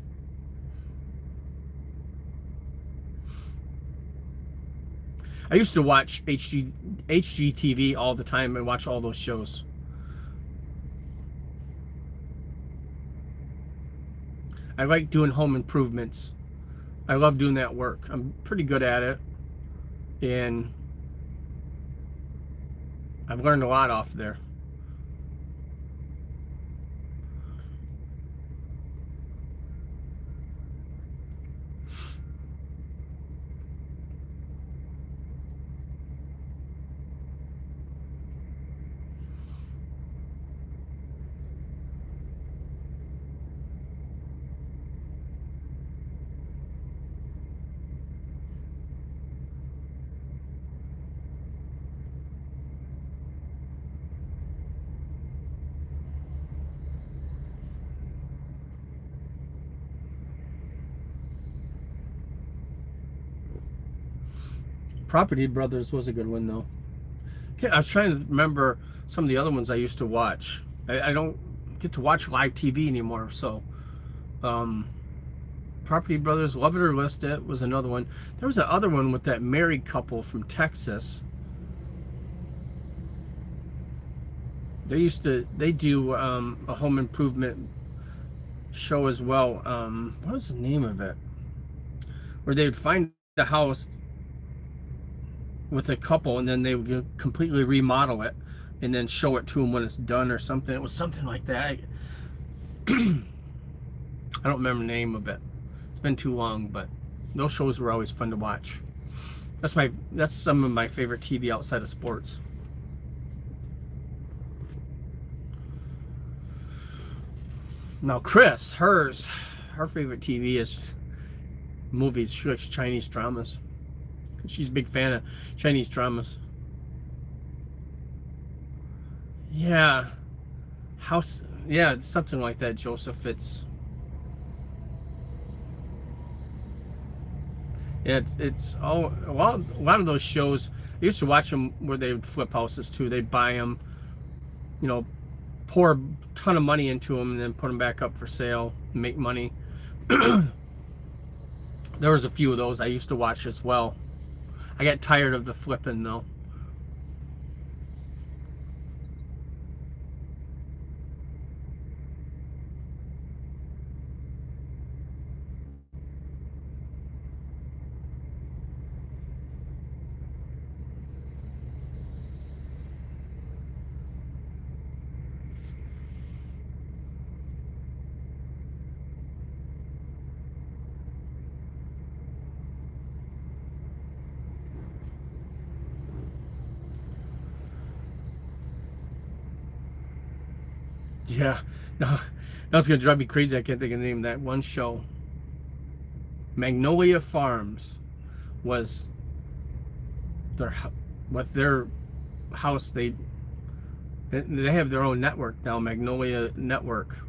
I used to watch HGTV all the time and watch all those shows. I like doing home improvements. I love doing that work. I'm pretty good at it, and I've learned a lot off there. Property Brothers was a good one, though. Okay, I was trying to remember some of the other ones I used to watch. I don't get to watch live TV anymore, so Property Brothers, Love It or List It was another one. There was the other one with that married couple from Texas. They do a home improvement show as well. What was the name of it? Where they would find a house with a couple, and then they would completely remodel it, and then show it to them when it's done or something. It was something like that. I don't remember the name of it. It's been too long, but those shows were always fun to watch. That's some of my favorite TV outside of sports. Now Chris, her favorite TV is movies. She likes Chinese dramas. She's a big fan of Chinese dramas. Yeah. House, yeah, it's something like that, Joseph. It's all a lot of those shows. I used to watch them where they would flip houses too. They'd buy them, you know, pour a ton of money into them, and then put them back up for sale, and make money. There was a few of those I used to watch as well. I got tired of the flipping though. Yeah, no, that's gonna drive me crazy. I can't think of the name of that one show. Magnolia Farms was their their house. They have their own network now, Magnolia Network.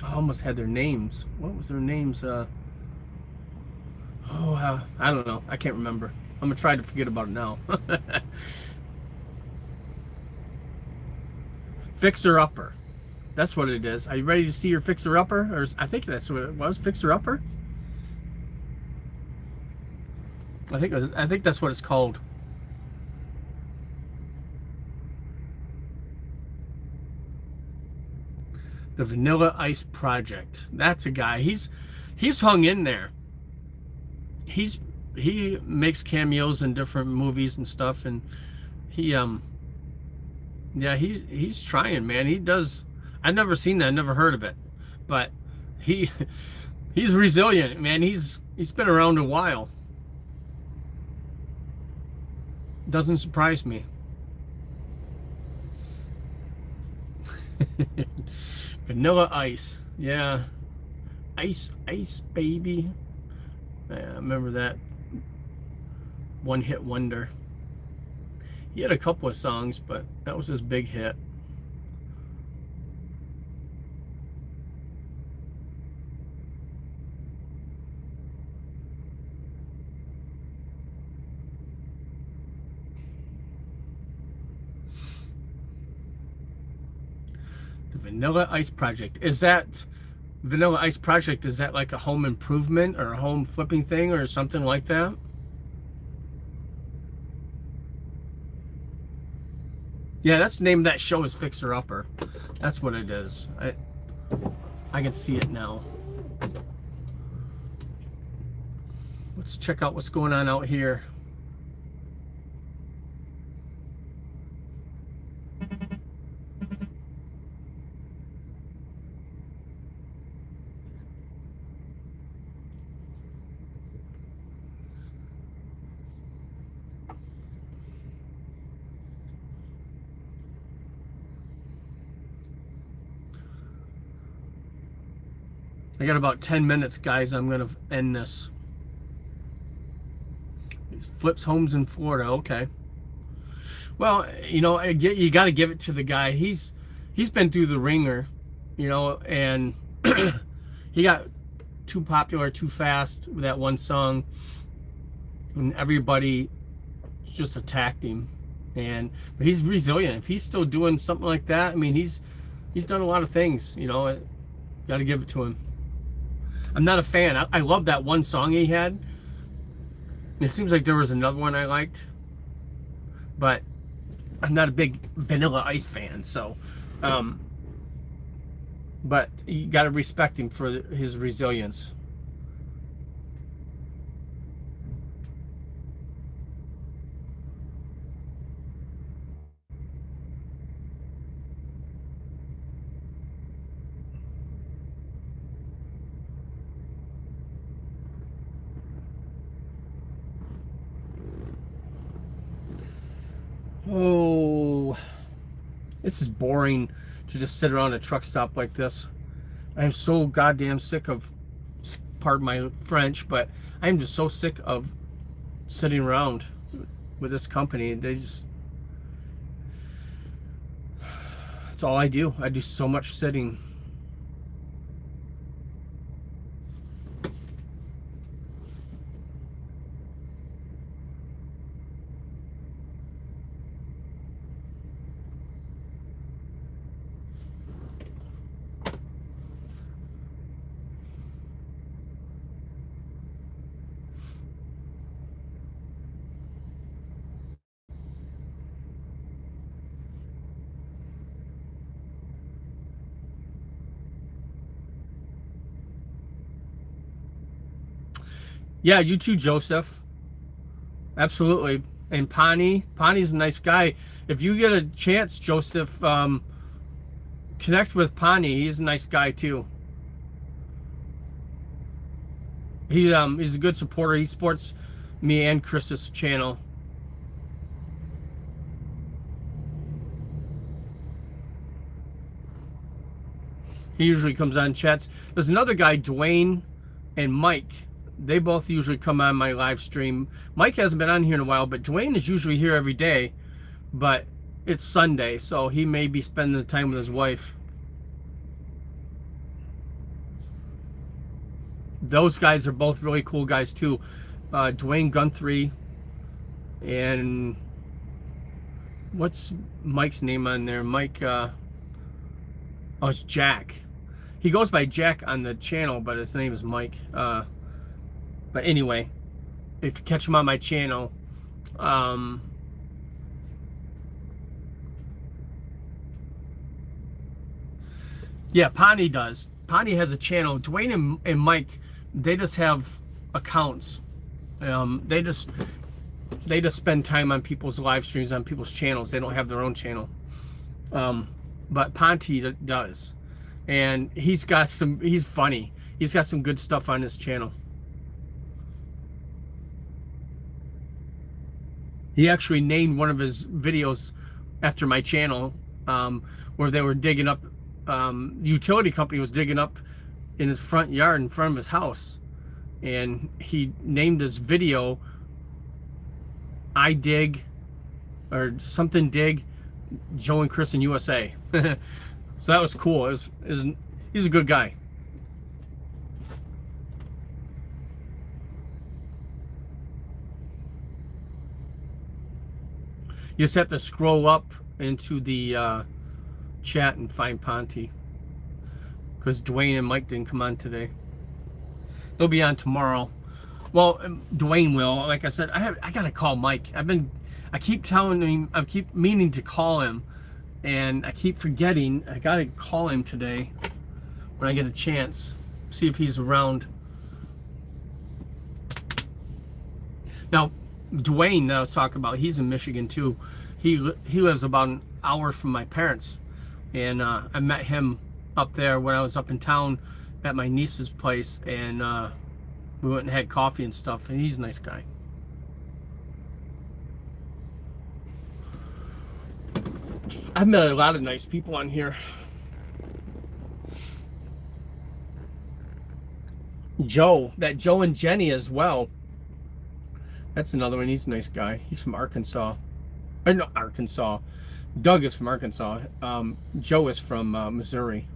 I almost had their names. What was their names? I don't know. I can't remember. I'm gonna try to forget about it now. Fixer Upper. That's what it is. Are you ready to see your Fixer Upper? Or I think that's what it was. Fixer Upper. I think that's what it's called. The Vanilla Ice Project. That's a guy. He's hung in there. He makes cameos in different movies and stuff, and he yeah, he's trying, man. He does. I've never seen that. I've never heard of it, but he's resilient, man. He's been around a while. Doesn't surprise me. Vanilla Ice, yeah, ice, baby. Yeah, I remember that one hit wonder. He had a couple of songs, but that was his big hit. The Vanilla Ice Project. Is that Vanilla Ice Project? Is that like a home improvement or a home flipping thing or something like that? Yeah, that's the name of that show, is Fixer Upper. That's what it is. I can see it now. Let's check out what's going on out here. I got about 10 minutes, guys. I'm going to end this. Flips homes in Florida. Okay. Well, you know, you got to give it to the guy. He's been through the ringer, you know, and he got too popular too fast with that one song, and everybody just attacked him. But he's resilient. If he's still doing something like that, I mean, he's done a lot of things, you know. Got to give it to him. I'm not a fan. I love that one song he had. It seems like there was another one I liked, but I'm not a big Vanilla Ice fan. So, but you got to respect him for his resilience. Oh, this is boring to just sit around a truck stop like this. I am so goddamn sick of, pardon my French, but I am just so sick of sitting around with this company. They just, that's all I do. I do so much sitting. Yeah, you too, Joseph. Absolutely. And Pani's a nice guy. If you get a chance, Joseph, connect with Pani. He's a nice guy too. He's a good supporter. He supports me and Chris's channel. He usually comes on chats. There's another guy, Dwayne and Mike. They both usually come on my live stream. Mike hasn't been on here in a while, but Dwayne is usually here every day. But it's Sunday, so he may be spending the time with his wife. Those guys are both really cool guys too. Dwayne Guthrie and what's Mike's name on there? Mike, oh, it's Jack. He goes by Jack on the channel, but his name is Mike. But anyway, if you catch him on my channel, yeah, Pani does. Pani has a channel. Dwayne and Mike, they just have accounts. They just spend time on people's live streams on people's channels. They don't have their own channel. But Ponty does, and he's funny. He's got some good stuff on his channel. He actually named one of his videos after my channel, where they were digging up, utility company was digging up in his front yard in front of his house, and he named his video I Dig or something Dig Joe and Chris in USA. So that was cool. He's a good guy. You just have to scroll up into the chat and find Ponty, because Dwayne and Mike didn't come on today. They'll be on tomorrow. Well, Dwayne will. Like I said, I gotta call Mike. I keep telling him, I keep meaning to call him, and I keep forgetting. I gotta call him today when I get a chance. See if he's around. Now, Dwayne that I was talking about, he's in Michigan too. He lives about an hour from my parents, and I met him up there when I was up in town at my niece's place, and we went and had coffee and stuff, and he's a nice guy. I've met a lot of nice people on here. Joe and Jenny as well. That's another one. He's a nice guy. He's from Arkansas. Or no, Arkansas. Doug is from Arkansas. Joe is from Missouri.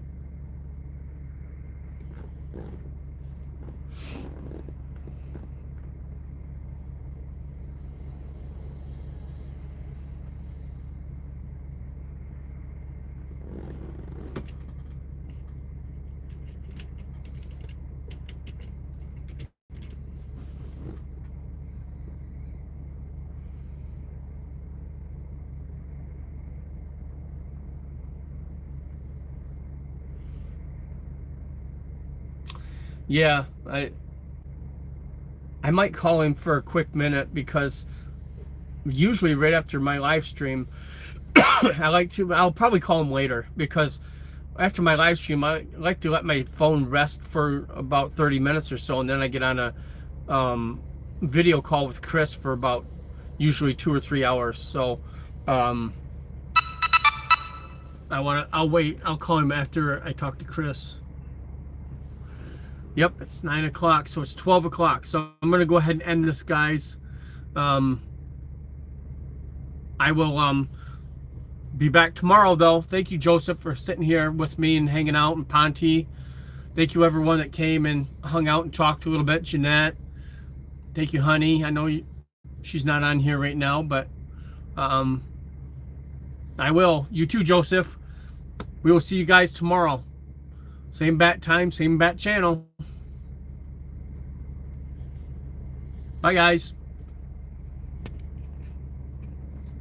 Yeah, I might call him for a quick minute, because usually right after my live stream, I'll probably call him later, because after my live stream, I like to let my phone rest for about 30 minutes or so, and then I get on a video call with Chris for about usually 2 or 3 hours. So I'll wait. I'll call him after I talk to Chris. Yep, it's 9 o'clock, so it's 12 o'clock. So I'm gonna go ahead and end this, guys. I will be back tomorrow, though. Thank you, Joseph, for sitting here with me and hanging out, and Ponty. Thank you, everyone that came and hung out and talked a little bit. Jeanette, thank you, honey. I know she's not on here right now, but I will. You too, Joseph. We will see you guys tomorrow. Same bat time, same bat channel. Bye, guys.